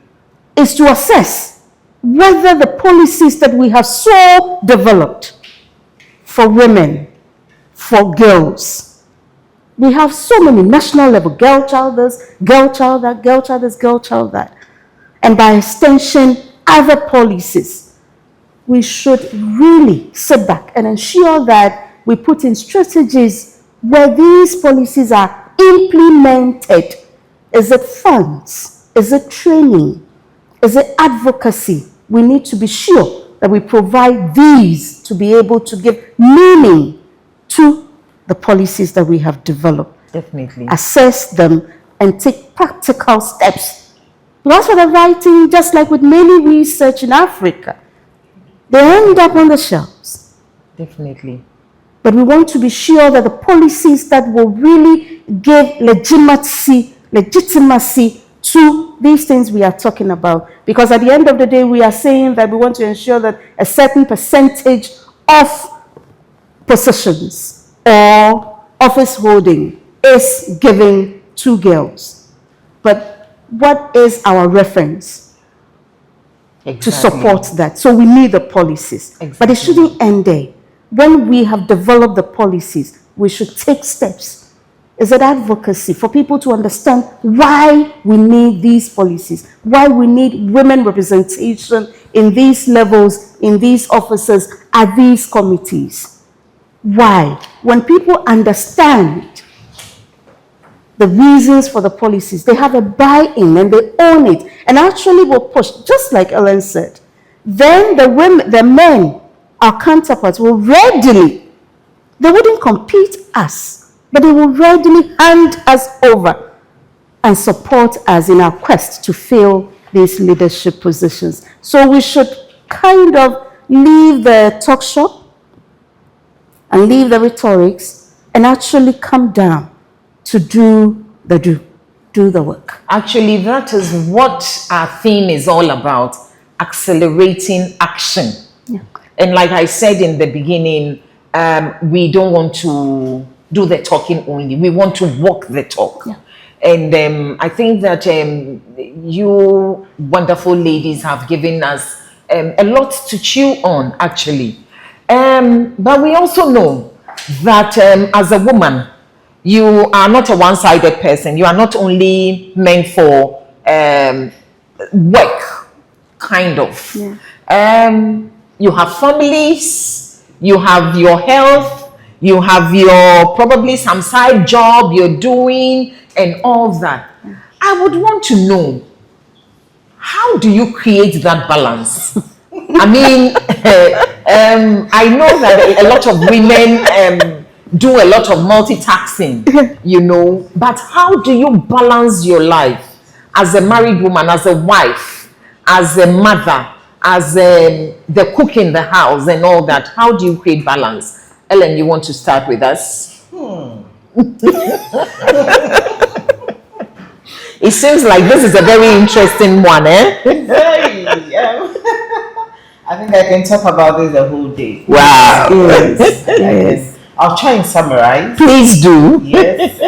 S2: is to assess whether the policies that we have so developed for women, for girls, we have so many national level, girl child this, girl child that, girl child this, girl child that, and by extension, other policies. We should really sit back and ensure that we put in strategies where these policies are implemented. Is it funds? Is it training? Is it advocacy? We need to be sure that we provide these to be able to give meaning to the policies that we have developed.
S3: Definitely.
S2: Assess them and take practical steps. Because for the writing, just like with many research in Africa, they end up on the shelves.
S3: Definitely.
S2: But we want to be sure that the policies that will really give legitimacy to these things we are talking about. Because at the end of the day, we are saying that we want to ensure that a certain percentage of positions or office holding is given to girls. But what is our reference to support that? So we need the policies. But it shouldn't end there. When we have developed the policies, we should take steps. Is it advocacy for people to understand why we need these policies, why we need women representation in these levels, in these offices, at these committees? Why? When people understand the reasons for the policies, they have a buy-in and they own it and actually will push, just like Ellen said. Then the men, our counterparts, will readily, they wouldn't compete us, but they will readily hand us over and support us in our quest to fill these leadership positions. So we should kind of leave the talk shop and leave the rhetorics and actually come down to do the work.
S3: Actually, that is what our theme is all about, accelerating action.
S2: Yeah.
S3: And like I said in the beginning, we don't want to do the talking only. We want to walk the talk.
S2: Yeah.
S3: And I think that you wonderful ladies have given us a lot to chew on, actually. But we also know that as a woman, you are not a one-sided person. You are not only meant for work, kind of.
S2: Yeah.
S3: You have families, you have your health, you have your probably some side job you're doing and all that. I would want to know, how do you create that balance? I mean, I know that a lot of women do a lot of multitasking, you know, but how do you balance your life as a married woman, as a wife, as a mother, as the cook in the house and all that? How do you create balance? Ellen, you want to start with us? It seems like this is a very interesting one, eh?
S4: Very. I think I can talk about this the whole day.
S3: Wow.
S4: Yes. Yes. I'll try and summarize.
S3: Please do.
S4: Yes.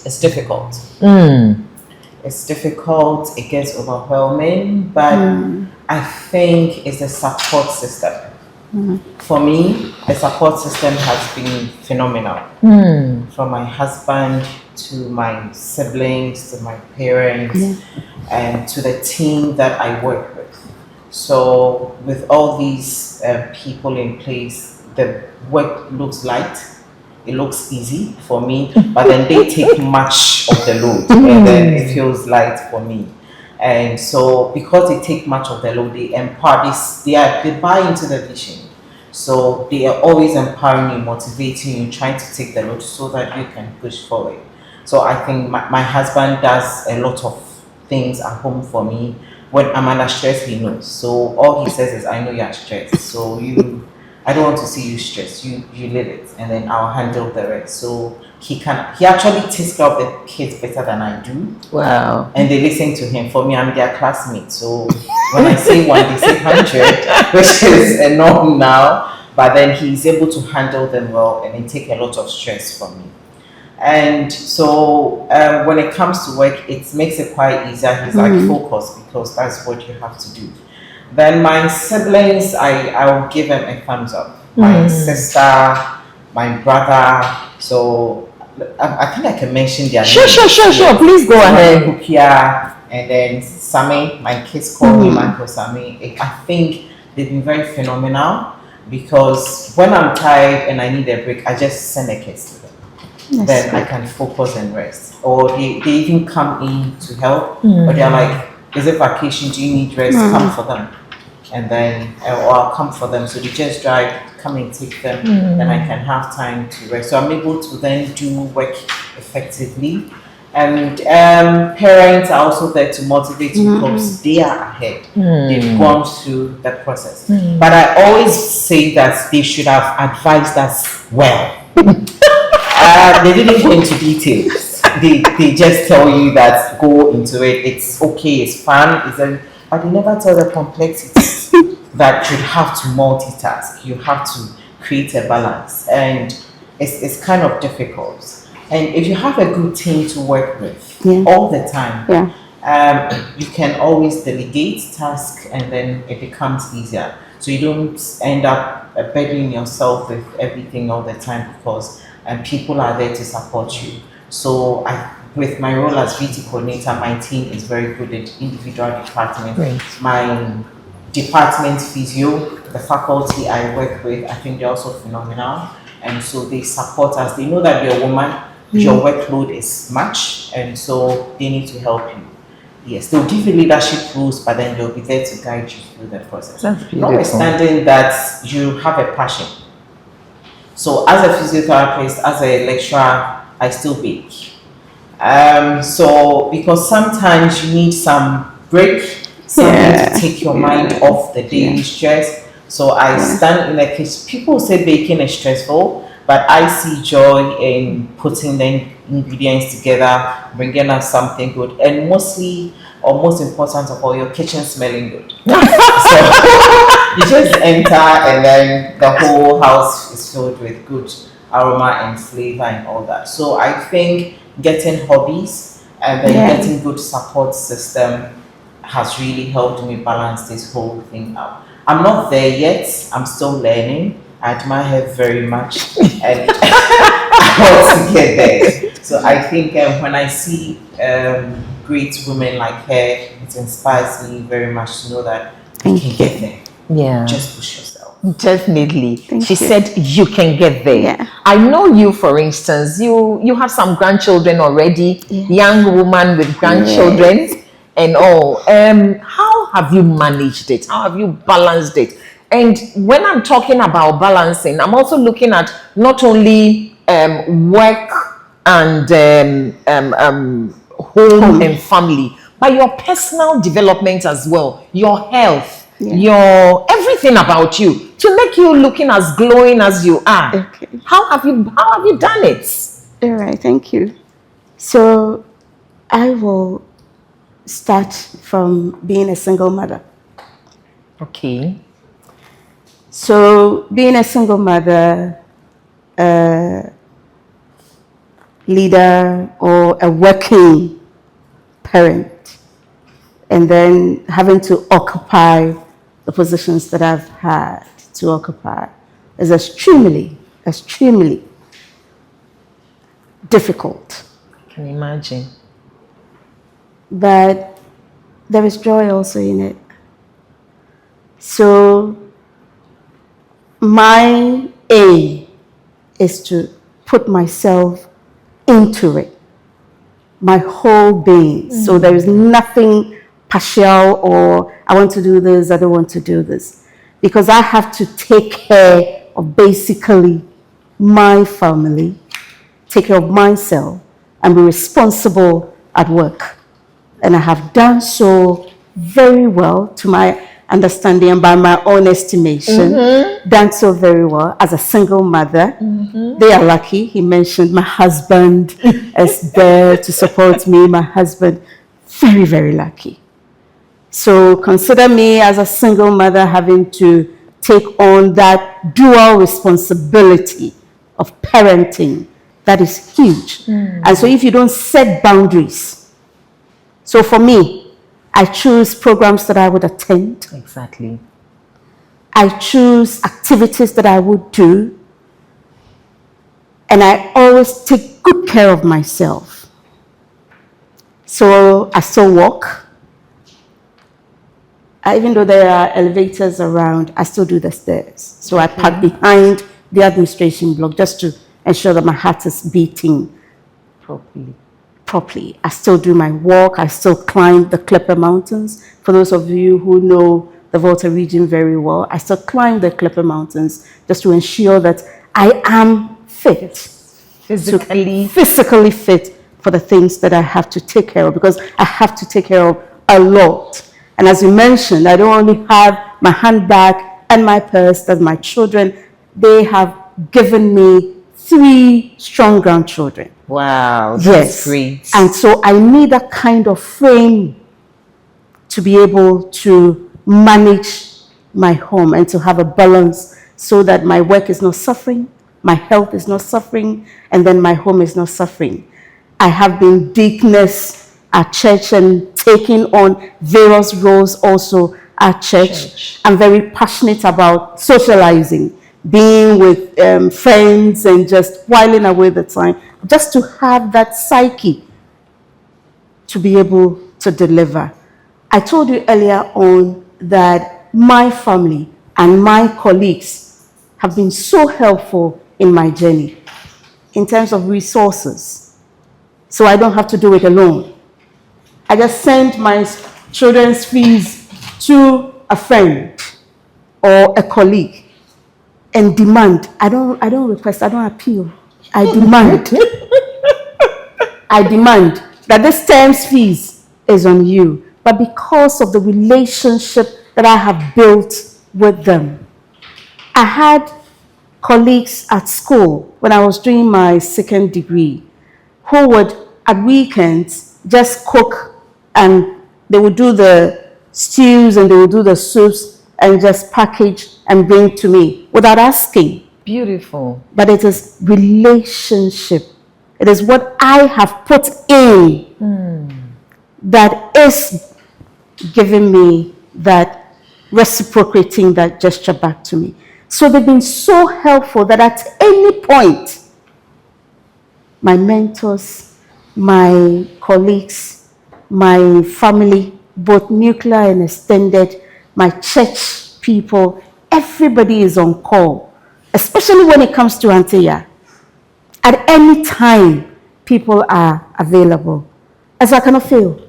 S4: It's difficult. It's difficult. It gets overwhelming, but I think it's a support system. For me, the support system has been phenomenal. From my husband to my siblings, to my parents, and to the team that I work with. So with all these people in place, the work looks light. It looks easy for me, but then they take much of the load, and then it feels light for me. And so because they take much of the load, they empower this, they buy into the vision. So they are always empowering you, motivating you, trying to take the load so that you can push forward. So I think my husband does a lot of things at home for me. When I'm under stress, he knows. So all he says is, I know you're stressed. So I don't want to see you stressed. You live it, and then I'll handle the rest. So he actually takes care of the kids better than I do.
S3: Wow.
S4: And they listen to him. For me, I'm their classmate. So when I say one, they say 100, which is a norm now. But then he's able to handle them well, and they take a lot of stress from me. And so when it comes to work, it makes it quite easier. He's like, focus, because that's what you have to do. Then my siblings, I will give them a thumbs up. My sister, my brother. So I think I can mention their names.
S3: Sure. Please go ahead.
S4: Kukia, and then Sami. My kids call me Uncle Sami. I think they've been very phenomenal, because when I'm tired and I need a break, I just send the kids to them. Then I can focus and rest. Or they even come in to help. Or they're like, is it vacation? Do you need rest? Come for them. And then, or I'll come for them. So they just drive, come and take them. Then I can have time to rest. So I'm able to then do work effectively. And parents are also there to motivate you, because they are ahead. They've gone through the process. But I always say that they should have advised us well. They didn't go into details. They just tell you that go into it. It's okay. It's fun. But they never tell the complexities that you have to multitask. You have to create a balance, and it's kind of difficult. And if you have a good team to work with all the time, you can always delegate tasks, and then it becomes easier. So you don't end up burdening yourself with everything all the time, because people are there to support you. So with my role as VT coordinator, my team is very good at individual departments. My department physio, the faculty I work with, I think they're also phenomenal. And so they support us. They know that you're a woman, your workload is much, and so they need to help you. Yes, they'll give you leadership roles, but then they'll be there to guide you through the process.
S3: That's beautiful.
S4: Notwithstanding that you have a passion. So as a physiotherapist, as a lecturer, I still bake. So because sometimes you need some break, something to take your mind off the daily stress. So I stand in the kitchen. People say baking is stressful, but I see joy in putting the ingredients together, bringing up something good, and mostly, or most important of all, your kitchen smelling good. So you just enter and then the whole house is filled with good aroma and flavor and all that. So I think getting hobbies and then getting good support system has really helped me balance this whole thing out. I'm not there yet. I'm still learning. I admire her very much and I want to get there. So I think when I see great women like her, it inspires me very much to know that you can get there.
S3: Yeah.
S4: Just push yourself.
S3: Definitely.
S2: Thank
S3: She
S2: you.
S3: said you can get there.
S2: Yeah.
S3: I know you, for instance, you have some grandchildren already, young woman with grandchildren and all. How have you managed it? How have you balanced it? And when I'm talking about balancing, I'm also looking at not only work and home and family, but your personal development as well, your health, your everything about you to make you looking as glowing as you are.
S2: Okay.
S3: How have you done it?
S2: All right, thank you. So I will start from being a single mother.
S3: Okay.
S2: So being a single mother, leader, or a working parent, and then having to occupy the positions that I've had to occupy is extremely, extremely difficult.
S3: I can imagine.
S2: But there is joy also in it. So my aim is to put myself into it, my whole being. So there is nothing partial or I want to do this, I don't want to do this. Because I have to take care of basically my family, take care of myself, and be responsible at work. And I have done so very well to my understanding and by my own estimation, done so very well as a single mother. They are lucky. He mentioned my husband is there to support me. My husband, very, very lucky. So consider me as a single mother having to take on that dual responsibility of parenting. That is huge. And so if you don't set boundaries, so for me, I choose programs that I would attend.
S3: Exactly.
S2: I choose activities that I would do. And I always take good care of myself. So I still walk. Even though there are elevators around, I still do the stairs. So I park behind the administration block just to ensure that my heart is beating properly. I still do my walk. I still climb the Clipper Mountains. For those of you who know the Volta region very well, I still climb the Clipper Mountains just to ensure that I am fit. Physically fit for the things that I have to take care of, because I have to take care of a lot. And as you mentioned, I don't only have my handbag and my purse, that's my children. They have given me 3 strong grandchildren.
S3: Wow, that's great.
S2: And so I need that kind of frame to be able to manage my home and to have a balance so that my work is not suffering, my health is not suffering, and then my home is not suffering. I have been deaconess at church and taking on various roles also at church. I'm very passionate about socializing, being with friends and just whiling away the time, just to have that psyche to be able to deliver. I told you earlier on that that my family and my colleagues have been so helpful in my journey in terms of resources. So I don't have to do it alone. I just send my children's fees to a friend or a colleague and demand. I don't request, I don't appeal. I demand. I demand that this term's fees is on you. But because of the relationship that I have built with them, I had colleagues at school when I was doing my second degree who would, at weekends, just cook, and they would do the stews and they would do the soups and just package and bring to me without asking.
S3: Beautiful.
S2: But it is relationship. It is what I have put in that is giving me that, reciprocating that gesture back to me. So they've been so helpful that at any point, my mentors, my colleagues, my family, both nuclear and extended, my church people, everybody is on call, especially when it comes to Antia. At any time, people are available. As I cannot fail.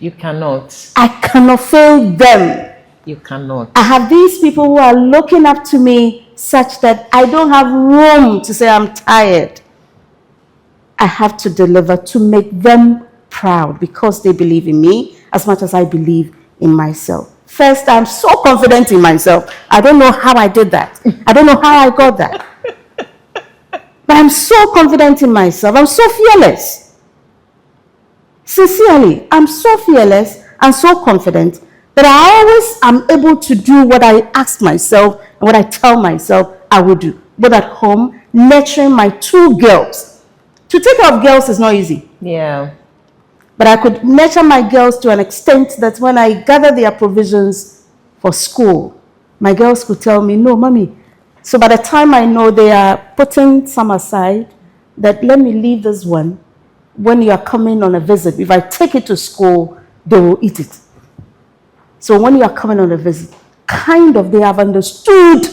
S3: You cannot.
S2: I cannot fail them.
S3: You cannot.
S2: I have these people who are looking up to me such that I don't have room to say I'm tired. I have to deliver to make them proud because they believe in me as much as I believe in myself. First, I'm so confident in myself. I don't know how I did that. I don't know how I got that. But I'm so confident in myself. I'm so fearless. Sincerely, I'm so fearless and so confident that I always am able to do what I ask myself and what I tell myself I will do. But at home, nurturing my 2 girls. To take care of girls is not easy.
S3: Yeah.
S2: But I could nurture my girls to an extent that when I gather their provisions for school, my girls could tell me, no, mommy. So by the time I know they are putting some aside, that let me leave this one. When you are coming on a visit, if I take it to school, they will eat it. So when you are coming on a visit, kind of they have understood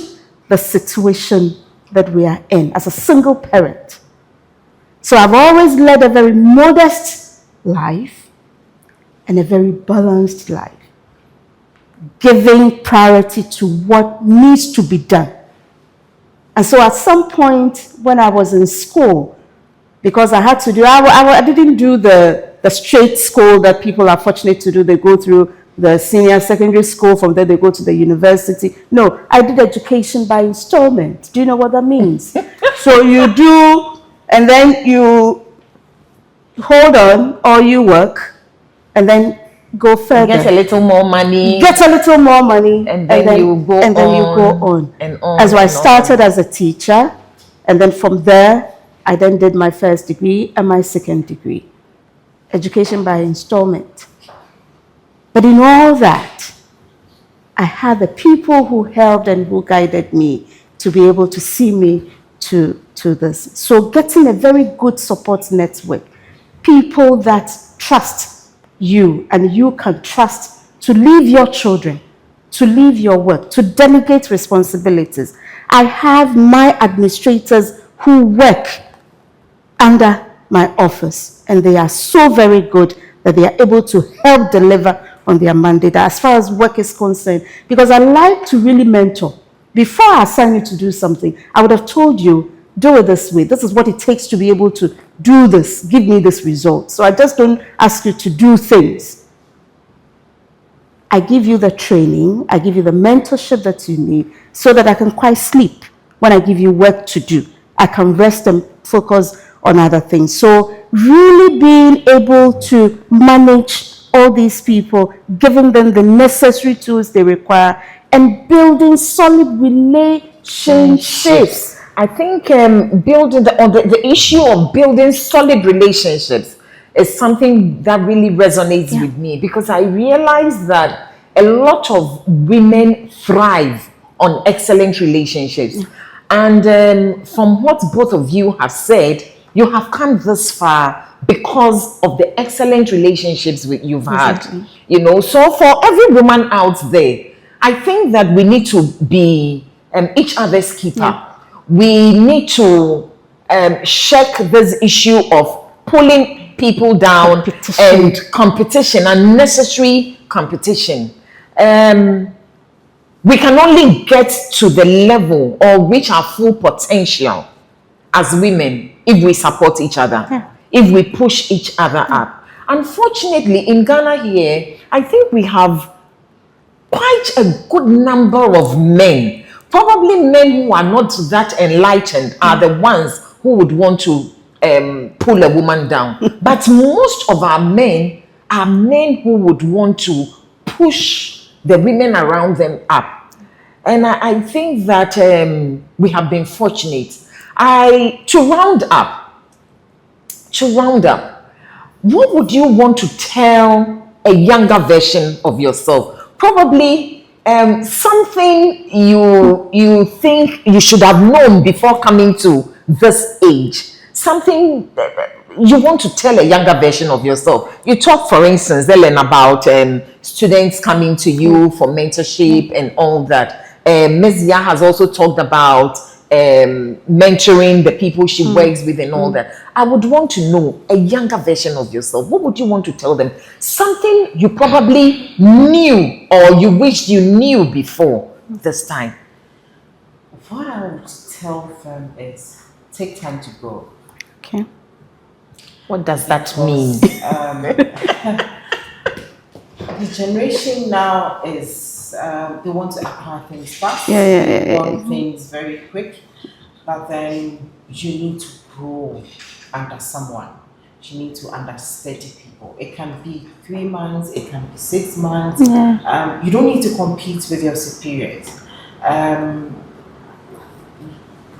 S2: the situation that we are in as a single parent. So I've always led a very modest life and a very balanced life, giving priority to what needs to be done. And so at some point when I was in school, because I had to do, I didn't do the straight school that people are fortunate to do. They go through the senior secondary school, from there they go to the university. No, I did education by installment. Do you know what that means? So you do, and then you hold on, or you work, and then go further.
S3: Get a little more money.
S2: Get a little more money.
S3: And then you go
S2: and then
S3: on.
S2: You go on.
S3: And on.
S2: And so I started as a teacher, and then from there, I then did my first degree and my second degree. Education by installment. But in all that, I had the people who helped and who guided me to be able to see me to this. So getting a very good support network, people that trust you and you can trust to leave your children, to leave your work, to delegate responsibilities. I have my administrators who work under my office, and they are so very good that they are able to help deliver on their mandate as far as work is concerned, because I like to really mentor. Before I assign you to do something, I would have told you, do it this way. This is what it takes to be able to do this. Give me this result. So I just don't ask you to do things. I give you the training, I give you the mentorship that you need so that I can quite sleep when I give you work to do. I can rest and focus on other things. So really being able to manage all these people, giving them the necessary tools they require, and building solid relationships.
S3: I think building the issue of building solid relationships is something that really resonates with me, because I realize that a lot of women thrive on excellent relationships. And from what both of you have said, you have come this far because of the excellent relationships you've had. You know, so for every woman out there, I think that we need to be each other's keeper. We need to check this issue of pulling people down and competition, unnecessary competition. We can only get to the level or reach our full potential as women if we support each other, if we push each other up. Unfortunately, in Ghana here, I think we have quite a good number of men, probably men who are not that enlightened, are the ones who would want to pull a woman down. But most of our men are men who would want to push the women around them up. And I think that we have been fortunate. To round up, what would you want to tell a younger version of yourself? Probably something you think you should have known before coming to this age. Something you want to tell a younger version of yourself. You talk, for instance, Ellen, about students coming to you for mentorship and all that. Ms. Ya has also talked about mentoring the people she works with and all that. I would want to know a younger version of yourself. What would you want to tell them? Something you probably knew or you wished you knew before this time.
S4: What I would tell them is take time to grow.
S2: Okay.
S3: What does that mean?
S4: The generation now is they want to acquire things fast.
S2: They
S4: want things very quick, but then you need to grow under someone. You need to understudy people. It can be 3 months, it can be 6 months. You don't need to compete with your superiors.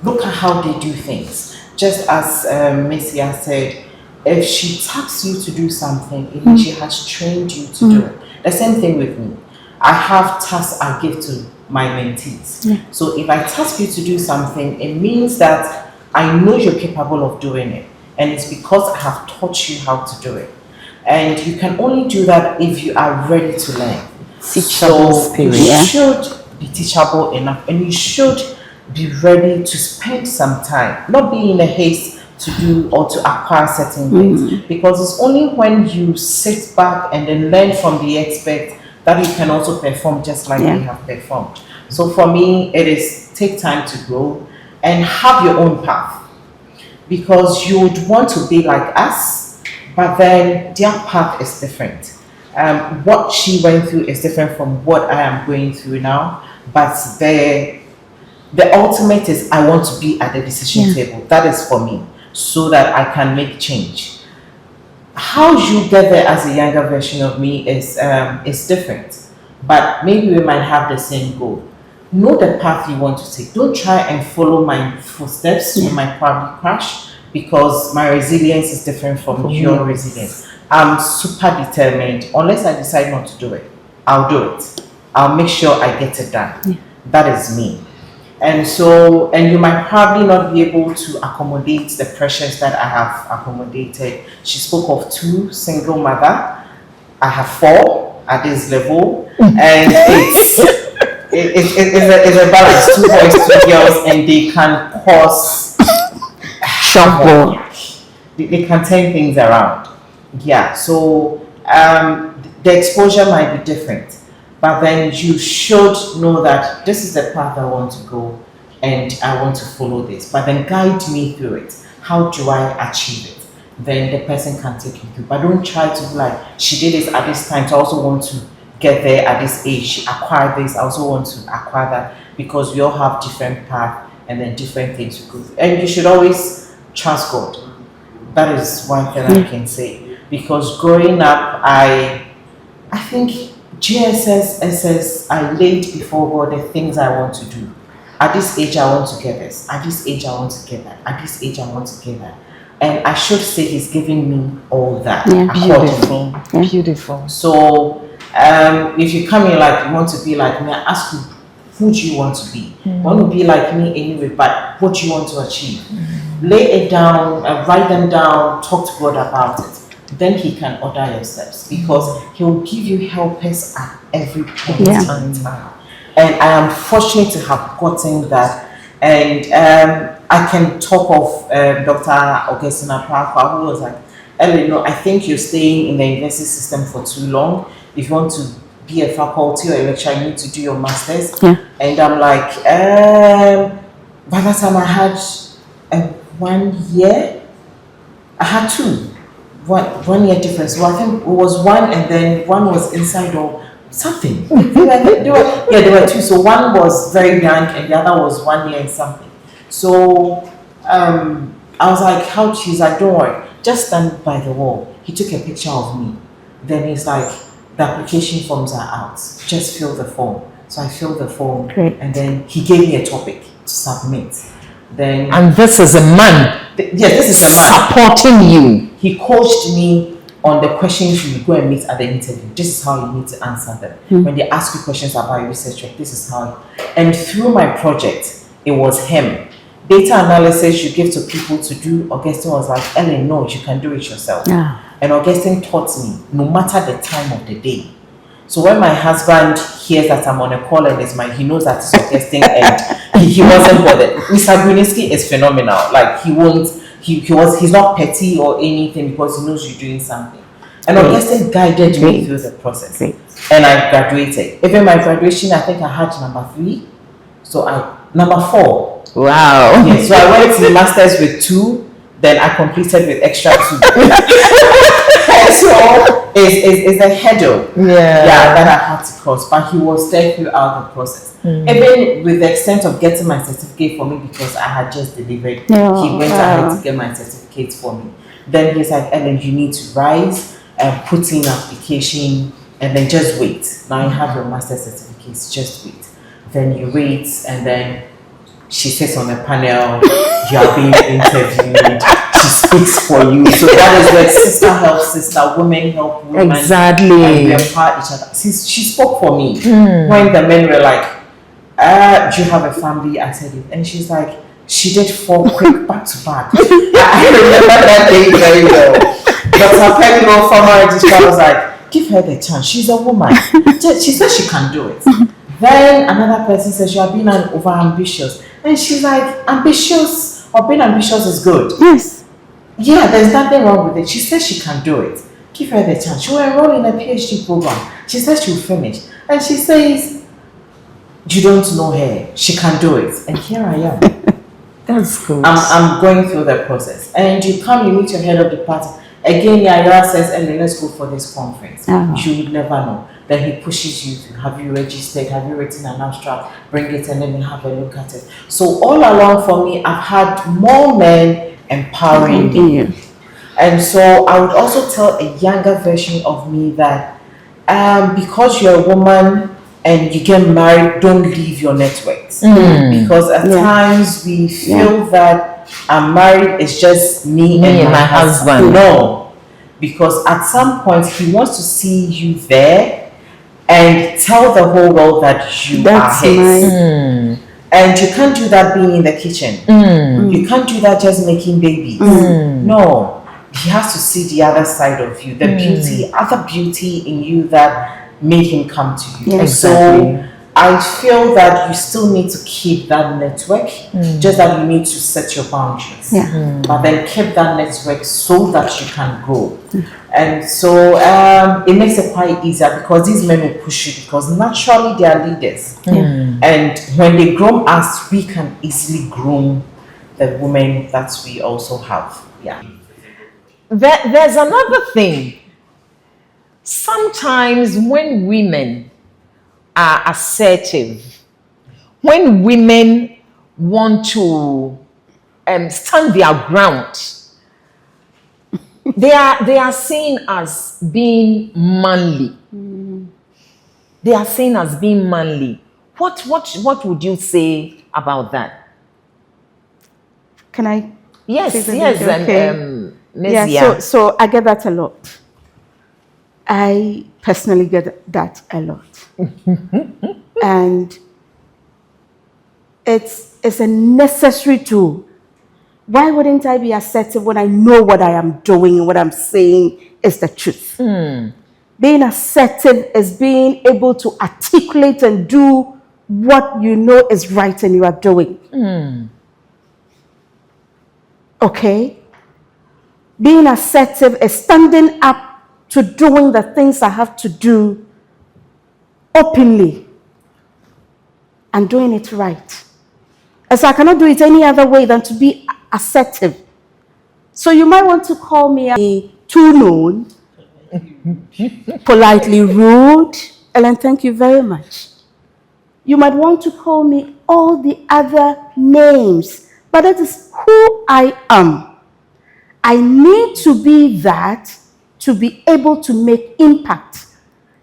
S4: Look at how they do things. Just as Messia said, if she taps you to do something, it means she has trained you to do it. The same thing with me. I have tasks I give to my mentees. So if I task you to do something, it means that I know you're capable of doing it. And it's because I have taught you how to do it. And you can only do that if you are ready to learn.
S3: Teachable spirit.
S4: You should be teachable enough, and you should be ready to spend some time, not be in a haste to do or to acquire certain things. Because it's only when you sit back and then learn from the experts that you can also perform just like they have performed. So for me, it is take time to grow and have your own path. Because you would want to be like us, but then their path is different. What she went through is different from what I am going through now. But the ultimate is I want to be at the decision table. That is for me, so that I can make change. How you get there as a younger version of me is different, but maybe we might have the same goal. Know the path you want to take. Don't try and follow my footsteps. You might probably crash because my resilience is different from your resilience. I'm super determined. Unless I decide not to do it, I'll do it. I'll make sure I get it done. That is me. And so, and you might probably not be able to accommodate the pressures that I have accommodated. She spoke of 2 single mother. I have 4 at this level, and it's a balance. 2 boys, 2 girls, and they can cause trouble. They can turn things around. So the exposure might be different. But then you should know that this is the path I want to go and I want to follow this. But then guide me through it. How do I achieve it? Then the person can take you through. But don't try to be like, she did this at this time, so I also want to get there at this age. She acquired this, I also want to acquire that, because we all have different paths and then different things to go through. And you should always trust God. That is one thing I can say. Because growing up, I think GSS, SS, I laid before God the things I want to do. At this age, I want to get this. At this age, I want to get that. At this age, I want to get that. And I should say He's giving me all that.
S3: Beautiful. Beautiful.
S4: So, if you come in like you want to be like me, I ask you, who do you want to be? You want to be like me anyway, but what do you want to achieve? Lay it down, write them down, talk to God about it. Then He can order your steps, because He will give you helpers at every point in time. And I am fortunate to have gotten that. And I can talk of Dr. Augustina Parker, who was like, Ellen, no, I think you're staying in the university system for too long. If you want to be a faculty or a lecturer, you need to do your master's.
S2: Yeah.
S4: And I'm like, by that time I had 1 year. I had two. 1 year difference. Well, I think it was one, and then one was inside or something. There were two. So one was very young, and the other was 1 year and something. So I was like, how? She's like, don't worry, just stand by the wall. He took a picture of me. Then he's like, the application forms are out. Just fill the form. So I filled the form.
S2: Great.
S4: And then he gave me a topic to submit. Then
S3: And this is a man.
S4: Yes, this is a man
S3: supporting you.
S4: He coached me on the questions you go and meet at the interview. This is how you need to answer them. When they ask you questions about your research work, this is how. And through my project, it was him. Data analysis you give to people to do. Augustine was like, Ellen, no, you can do it yourself.
S2: Yeah.
S4: And Augustine taught me, no matter the time of the day. So when my husband hears that I'm on a call and he knows that it's Augustine, and he wasn't bothered. Mr. Gruniski is phenomenal. Like he's not petty or anything because he knows you're doing something. And Augustine guided me through the process. And I graduated. Even my graduation, I think I had number 3. So number 4.
S3: Wow.
S4: Yeah, so I went to the masters with 2, then I completed with extra 2. So it's a hurdle that I had to cross, but he was there throughout the process. Even with the extent of getting my certificate for me because I had just delivered, he went ahead to get my certificate for me. Then he's like, Ellen, you need to rise and put in application and then just wait. Now you have your master's certificates, just wait. Then you wait, and then she sits on the panel, you are being interviewed, she speaks for you. So that is where sister helps sister, women help women.
S3: Exactly.
S4: And we empower each other. She spoke for me. When the men were like, do you have a family? I said it. And she's like, she did 4 quick back to back. I remember that day very well. Dr. Pegno, former registrar, was like, give her the chance. She's a woman. She said she can do it. Then another person says, you are being over ambitious. And she's like, ambitious or being ambitious is good.
S2: Yes.
S4: Yeah, there's nothing wrong with it. She says she can do it. Give her the chance. She will enroll in a PhD program. She says she'll finish. And she says, you don't know her. She can do it. And here I am.
S3: That's good.
S4: I'm going through the process. And you come, you meet your head of department. Again, Yaya says, let's go for this conference. You would never know. Then he pushes you to, have you registered, have you written an abstract, bring it and then you have a look at it. So all along for me, I've had more men empowering me. And so I would also tell a younger version of me that because you're a woman and you get married, don't leave your networks. Because at times we feel that I'm married, it's just me and my husband. No. Because at some point he wants to see you there and tell the whole world that you are his. And you can't do that being in the kitchen. You can't do that just making babies. No. He has to see the other side of you, the beauty, other beauty in you that made him come to you.
S3: Exactly.
S4: So I feel that you still need to keep that network, just that you need to set your boundaries. But then keep that network so that you can grow. And so it makes it quite easier because these men will push you because naturally they are leaders. And when they groom us, we can easily groom the women that we also have.
S3: There's another thing. Sometimes when women are assertive, when women want to stand their ground, they are seen as being manly. They are seen as being manly. What would you say about that?
S2: Can I?
S3: Yes.
S2: Yeah, so I get that a lot. I personally get that a lot. And it's a necessary tool. Why wouldn't I be assertive when I know what I am doing and what I'm saying is the truth? Being assertive is being able to articulate and do what you know is right and you are doing. Okay? Being assertive is standing up to doing the things I have to do openly and doing it right. And so I cannot do it any other way than to be assertive. So you might want to call me too known, politely rude. Ellen, thank you very much. You might want to call me all the other names, but that is who I am. I need to be that to be able to make impact.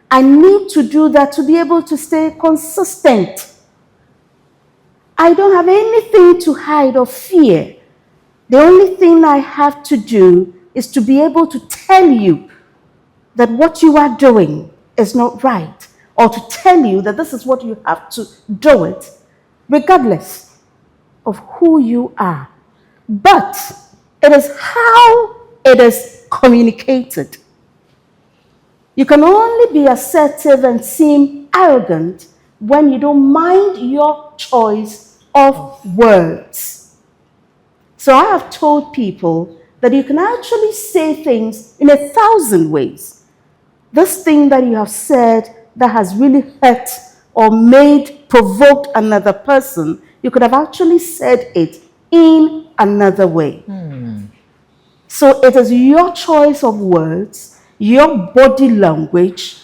S2: I need to do that to be able to stay consistent. I don't have anything to hide or fear. The only thing I have to do is to be able to tell you that what you are doing is not right, or to tell you that this is what you have to do it, regardless of who you are. But it is how it is communicated. You can only be assertive and seem arrogant when you don't mind your choice of words. So I have told people that you can actually say things in 1,000 ways. This thing that you have said that has really hurt or provoked another person, you could have actually said it in another way. So it is your choice of words, your body language,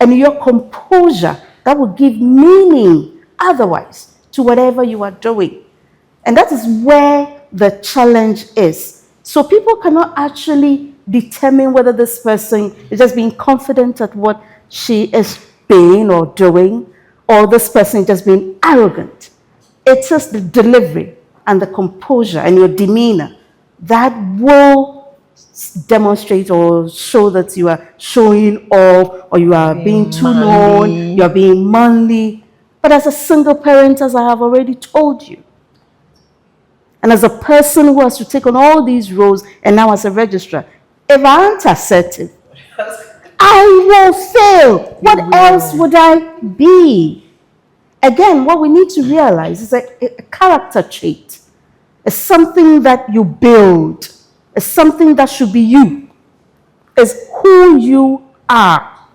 S2: and your composure that will give meaning otherwise to whatever you are doing. And that is where the challenge is. So people cannot actually determine whether this person is just being confident at what she is being or doing, or this person is just being arrogant. It's just the delivery and the composure and your demeanor that will demonstrate or show that you are showing off, or you are being too known, you are being manly. But as a single parent, as I have already told you, and as a person who has to take on all these roles, and now as a registrar, if I aren't assertive, I will fail. What else would I be? Again, what we need to realize is that a character trait is something that you build, is something that should be you, is who you are.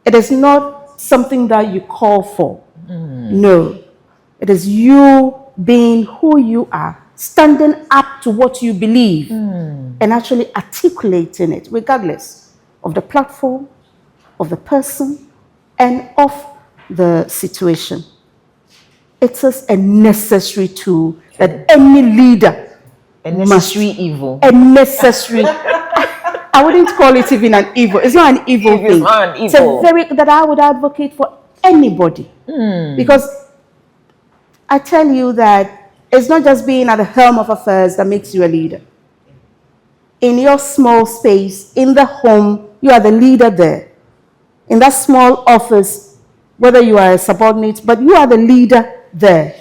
S2: It is not something that you call for. No. It is you being who you are, standing up to what you believe, and actually articulating it, regardless of the platform, of the person, and of the situation. It is a necessary tool that any leader
S3: evil.
S2: A necessary. I wouldn't call it even an evil. It's not an evil thing. It's a very that I would advocate for anybody, because I tell you that it's not just being at the helm of affairs that makes you a leader. In your small space, in the home, you are the leader there. In that small office, whether you are a subordinate, but you are the leader there.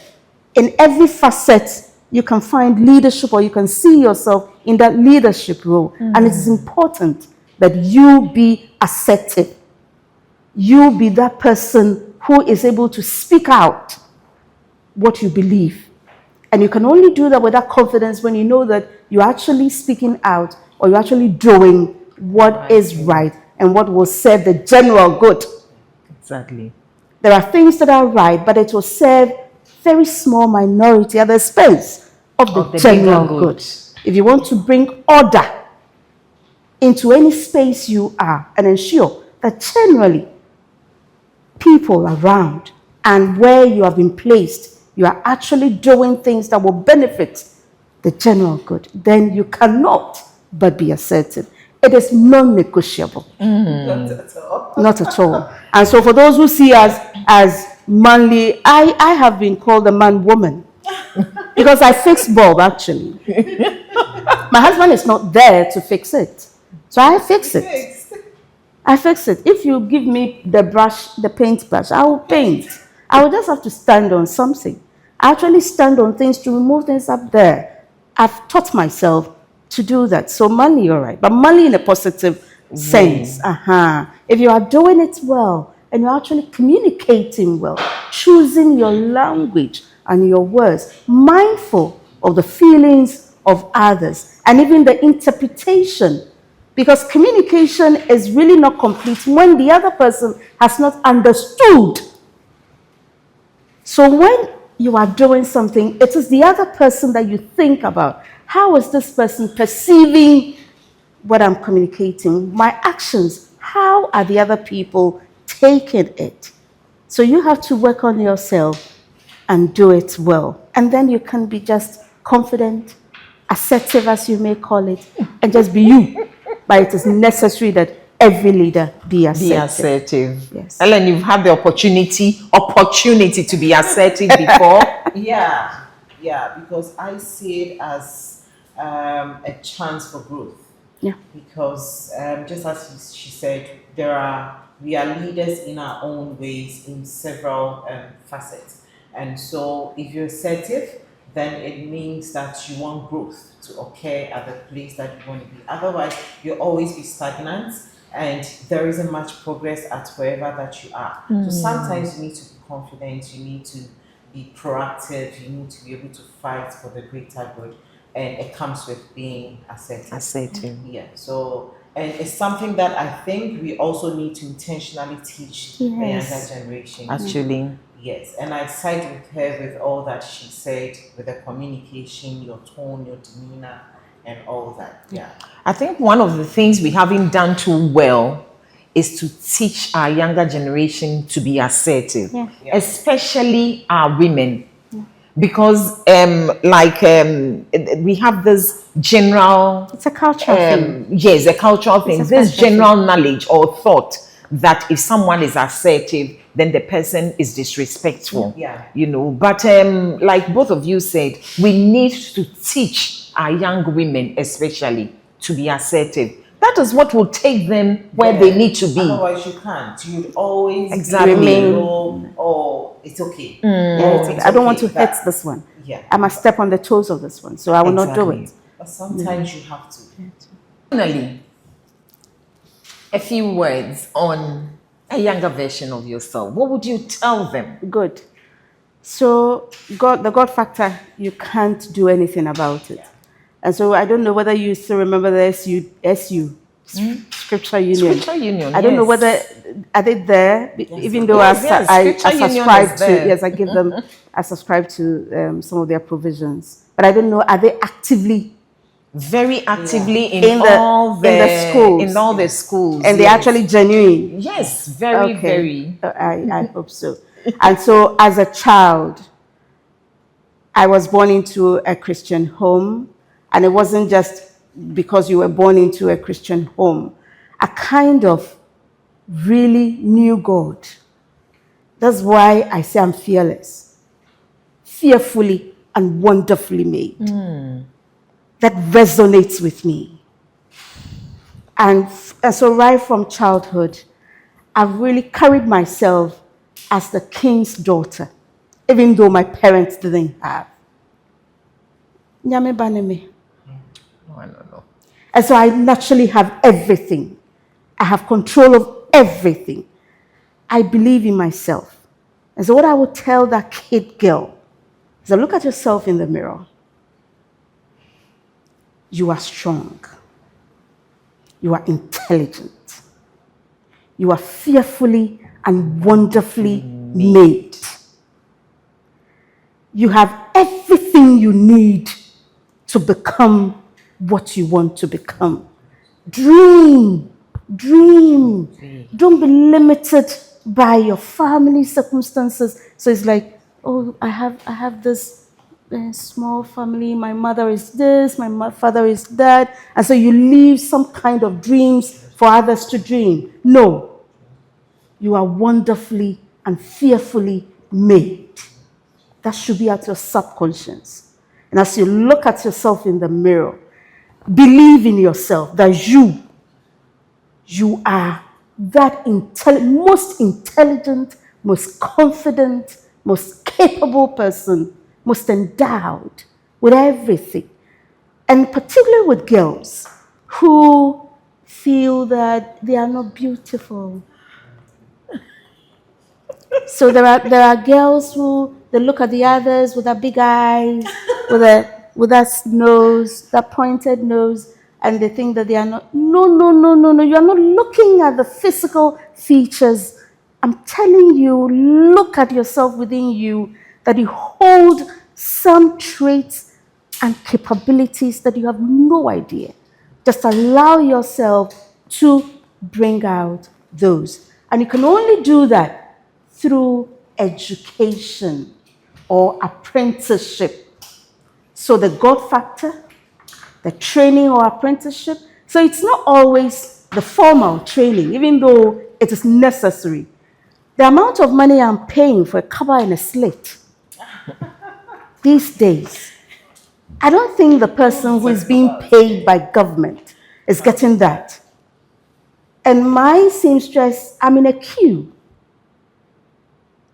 S2: In every facet, you can find leadership, or you can see yourself in that leadership role. And it's important that you be assertive. You be that person who is able to speak out what you believe. And you can only do that with that confidence when you know that you're actually speaking out, or you're actually doing what is right and what will serve the general good.
S3: Exactly.
S2: There are things that are right, but it will serve very small minority at the expense of the general good. If you want to bring order into any space you are, and ensure that generally people around and where you have been placed, you are actually doing things that will benefit the general good, then you cannot but be assertive. It is non-negotiable.
S4: Not at all.
S2: Not at all. And so for those who see us as manly, I have been called a man-woman because I fix bulb, actually. My husband is not there to fix it. So I fix it. I fix it. If you give me the brush, the paint brush, I will paint. I will just have to stand on something. I actually stand on things to remove things up there. I've taught myself to do that. So manly, all right. But manly in a positive sense. If you are doing it well, and you're actually communicating well, choosing your language and your words, mindful of the feelings of others, and even the interpretation. Because communication is really not complete when the other person has not understood. So when you are doing something, it is the other person that you think about. How is this person perceiving what I'm communicating? My actions, how are the other people taking it? So you have to work on yourself and do it well. And then you can be just confident, assertive as you may call it, and just be you. But it is necessary that every leader be assertive.
S3: Be assertive.
S2: Yes.
S3: Ellen, you've had the opportunity to be assertive before.
S4: Yeah, because I see it as a chance for growth.
S2: Yeah.
S4: Because just as she said, we are leaders in our own ways in several facets. And so if you're assertive, then it means that you want growth to occur at the place that you want to be. Otherwise, you'll always be stagnant and there isn't much progress at wherever that you are. So sometimes you need to be confident, you need to be proactive, you need to be able to fight for the greater good. And it comes with being assertive. Yeah. So, and it's something that I think we also need to intentionally teach the younger generation.
S3: Actually.
S4: Yes. And I side with her with all that she said, with the communication, your tone, your demeanor, and all that. Yeah.
S3: I think one of the things we haven't done too well is to teach our younger generation to be assertive, especially our women. Because we have this general,
S2: it's a cultural thing.
S3: Yes, a cultural thing. This general knowledge or thought that if someone is assertive, then the person is disrespectful.
S4: Yeah.
S3: You know, but like both of you said, we need to teach our young women especially to be assertive. That is what will take them where they need to be.
S4: Otherwise you can't. You'd always
S3: Exactly.
S4: oh, it's okay.
S2: I don't want to hurt this one.
S4: Yeah.
S2: I must step on the toes of this one, so I will not do it.
S4: But sometimes you have to.
S3: Finally, a few words on a younger version of yourself. What would you tell them?
S2: Good. So, the God factor, you can't do anything about it. And so I don't know whether you still remember the SU, Scripture Union.
S3: Scripture Union,
S2: I don't know whether, are they there? Even though I subscribe to, I give them, I subscribe to some of their provisions. But I don't know, are they actively?
S3: Very actively in all the schools. In all the schools.
S2: And they're actually genuine?
S3: Yes, very, very.
S2: I hope so. And so as a child, I was born into a Christian home. And it wasn't just because you were born into a Christian home. I kind of really knew God. That's why I say I'm fearless. Fearfully and wonderfully made. That resonates with me. And so right from childhood, I've really carried myself as the king's daughter, even though my parents didn't have. Nyame baneme.
S3: I don't know.
S2: And so I naturally have everything. I have control of everything. I believe in myself. And so what I would tell that kid girl is that look at yourself in the mirror. You are strong. You are intelligent. You are fearfully and wonderfully made. You have everything you need to become what you want to become. Dream. Don't be limited by your family circumstances. So it's like, oh, I have this small family. My mother is this, my father is that. And so you leave some kind of dreams for others to dream. No. You are wonderfully and fearfully made. That should be at your subconscious. And as you look at yourself in the mirror, believe in yourself that you are that most intelligent, most confident, most capable person, most endowed with everything. And particularly with girls who feel that they are not beautiful. So there are girls who they look at the others with their big eyes, with that nose, that pointed nose, and they think that they are not. No, no, no, no, no. You are not looking at the physical features. I'm telling you, look at yourself within you, that you hold some traits and capabilities that you have no idea. Just allow yourself to bring out those. And you can only do that through education or apprenticeship. So the God factor, the training or apprenticeship. So it's not always the formal training, even though it is necessary. The amount of money I'm paying for a cover and a slate these days, I don't think the person who is being paid by government is getting that. And my seamstress, I'm in a queue.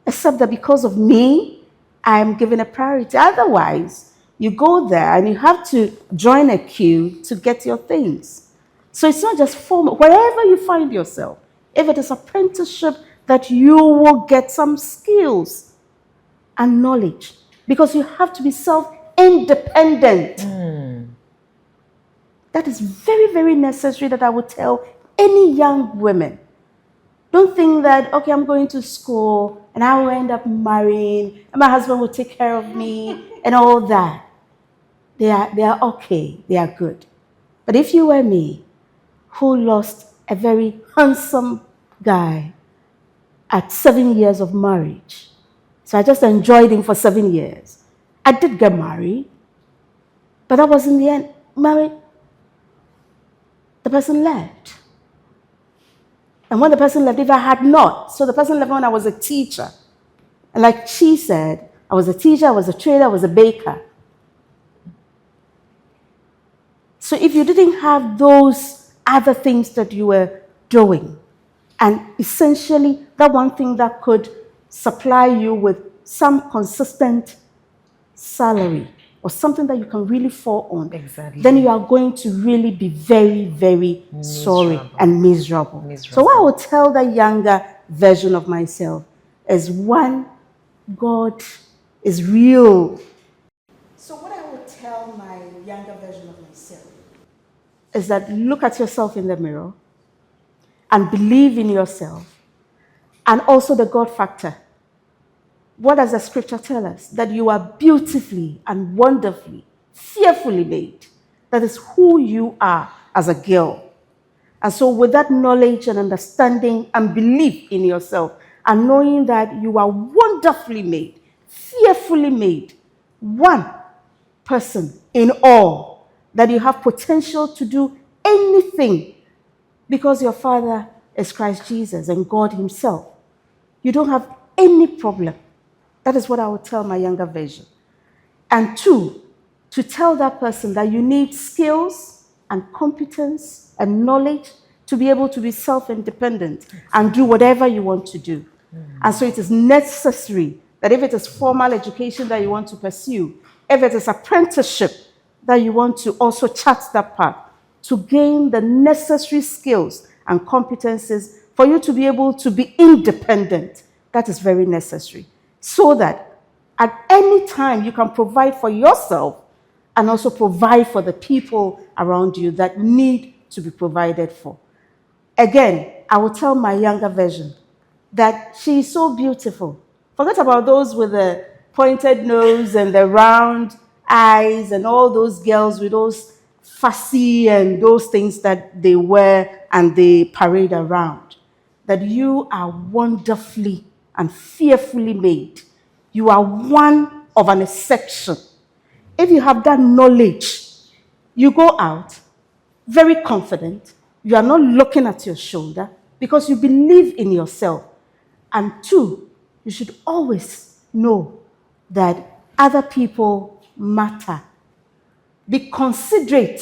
S2: Except that because of me, I'm given a priority. Otherwise, you go there and you have to join a queue to get your things. So it's not just formal. Wherever you find yourself, if it is apprenticeship, that you will get some skills and knowledge. Because you have to be self-independent. That is very, very necessary that I would tell any young women. Don't think that, okay, I'm going to school and I will end up marrying and my husband will take care of me and all that. They are okay. They are good. But if you were me, who lost a very handsome guy at 7 years of marriage, so I just enjoyed him for 7 years. I did get married, but that was in the end. Married, the person left. And when the person left, if I had not, so the person left when I was a teacher. And like she said, I was a teacher, I was a trader, I was a baker. So if you didn't have those other things that you were doing, and essentially that one thing that could supply you with some consistent salary or something that you can really fall on, then you are going to really be very, very sorry and miserable. So what I would tell the younger version of myself is, one, God is real. So what I would tell my younger version of myself is that look at yourself in the mirror and believe in yourself, and also the God factor. What does the scripture tell us? That you are beautifully and wonderfully, fearfully made. That is who you are as a girl. And so with that knowledge and understanding and belief in yourself, and knowing that you are wonderfully made, fearfully made, one person in all, that you have potential to do anything because your Father is Christ Jesus and God himself. You don't have any problem. That is what I would tell my younger version. And two, to tell that person that you need skills and competence and knowledge to be able to be self-independent and do whatever you want to do. And so it is necessary that if it is formal education that you want to pursue, if it is apprenticeship that you want to also chart that path, to gain the necessary skills and competences for you to be able to be independent. That is very necessary. So that at any time you can provide for yourself and also provide for the people around you that need to be provided for. Again, I will tell my younger version that she is so beautiful. Forget about those with the pointed nose and the round eyes and all those girls with those fussy and those things that they wear and they parade around. That you are wonderfully and fearfully made. You are one of an exception. If you have that knowledge, you go out very confident. You are not looking at your shoulder because you believe in yourself. And two, you should always know that other people matter. Be considerate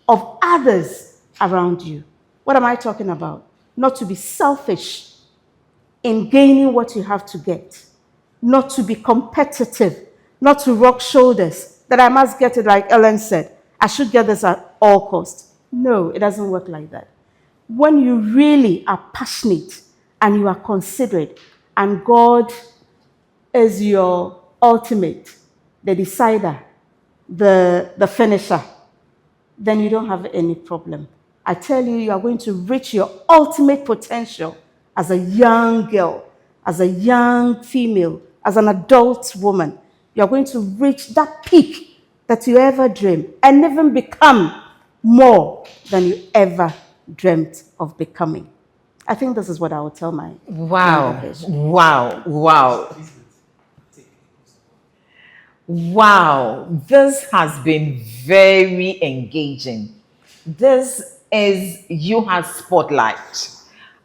S2: of others around you. What am I talking about? Not to be selfish in gaining what you have to get. Not to be competitive. Not to rock shoulders. That I must get it like Ellen said. I should get this at all costs. No, it doesn't work like that. When you really are passionate and you are considerate and God is your ultimate, the decider, the finisher, then you don't have any problem. I tell you, you are going to reach your ultimate potential as a young girl, as a young female, as an adult woman. You are going to reach that peak that you ever dreamed and even become more than you ever dreamt of becoming. I think this is what I would tell my younger version.
S3: Wow, this has been very engaging. This is Uhas Spotlight.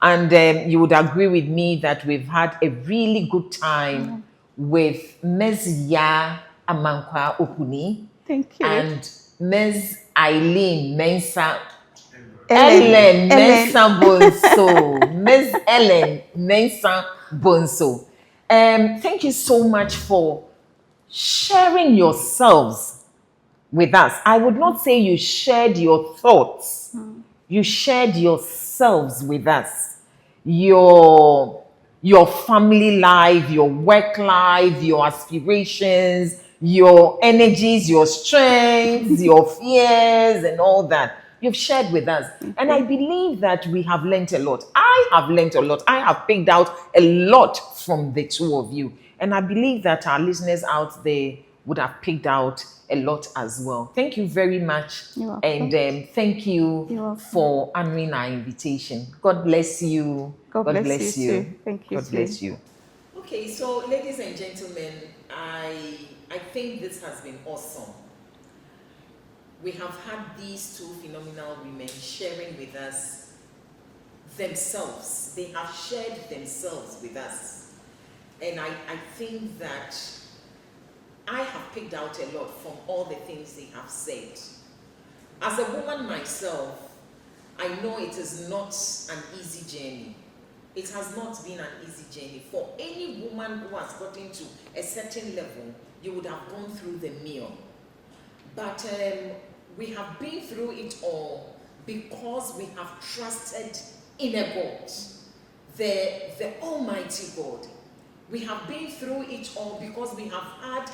S3: And you would agree with me that we've had a really good time with Ms. Ya Amankwa Okuni.
S2: Thank you.
S3: And Ms. Eileen Mensah. Ellen Mensah Bonso. Ms. Ellen Mensah Bonso. Thank you so much for sharing yourselves with us. I would not say you shared your thoughts. You shared yourselves with us. Your family life, your work life, your aspirations, your energies, your strengths, your fears, and all that. You've shared with us. And I believe that we have learnt a lot. I have learnt a lot. I have picked out a lot from the two of you. And I believe that our listeners out there would have picked out a lot as well. Thank you very much.
S2: You're
S3: And thank you for honoring our invitation. God bless you.
S2: God bless you too. Thank you.
S3: God bless you. Okay, so ladies and gentlemen, I think this has been awesome. We have had these two phenomenal women sharing with us themselves. They have shared themselves with us. And I think that I have picked out a lot from all the things they have said. As a woman myself, I know it is not an easy journey. It has not been an easy journey. For any woman who has gotten to a certain level, you would have gone through the mill. But we have been through it all because we have trusted in a God, the Almighty God. We have been through it all because we have had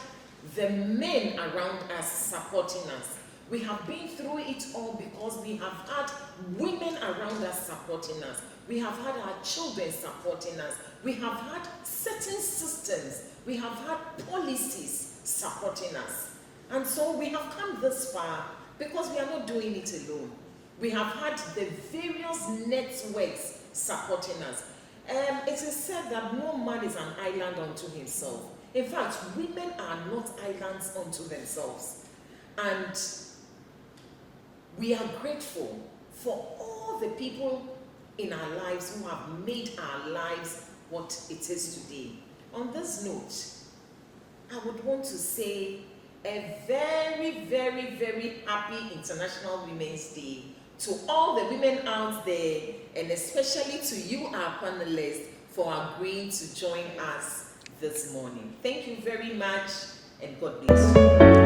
S3: the men around us supporting us. We have been through it all because we have had women around us supporting us. We have had our children supporting us. We have had certain systems. We have had policies supporting us. And so we have come this far because we are not doing it alone. We have had the various networks supporting us. It is said that no man is an island unto himself. In fact, women are not islands unto themselves. And we are grateful for all the people in our lives who have made our lives what it is today. On this note, I would want to say a very, very, very happy International Women's Day to all the women out there, and especially to you, our panelists, for agreeing to join us this morning. Thank you very much, and God bless you.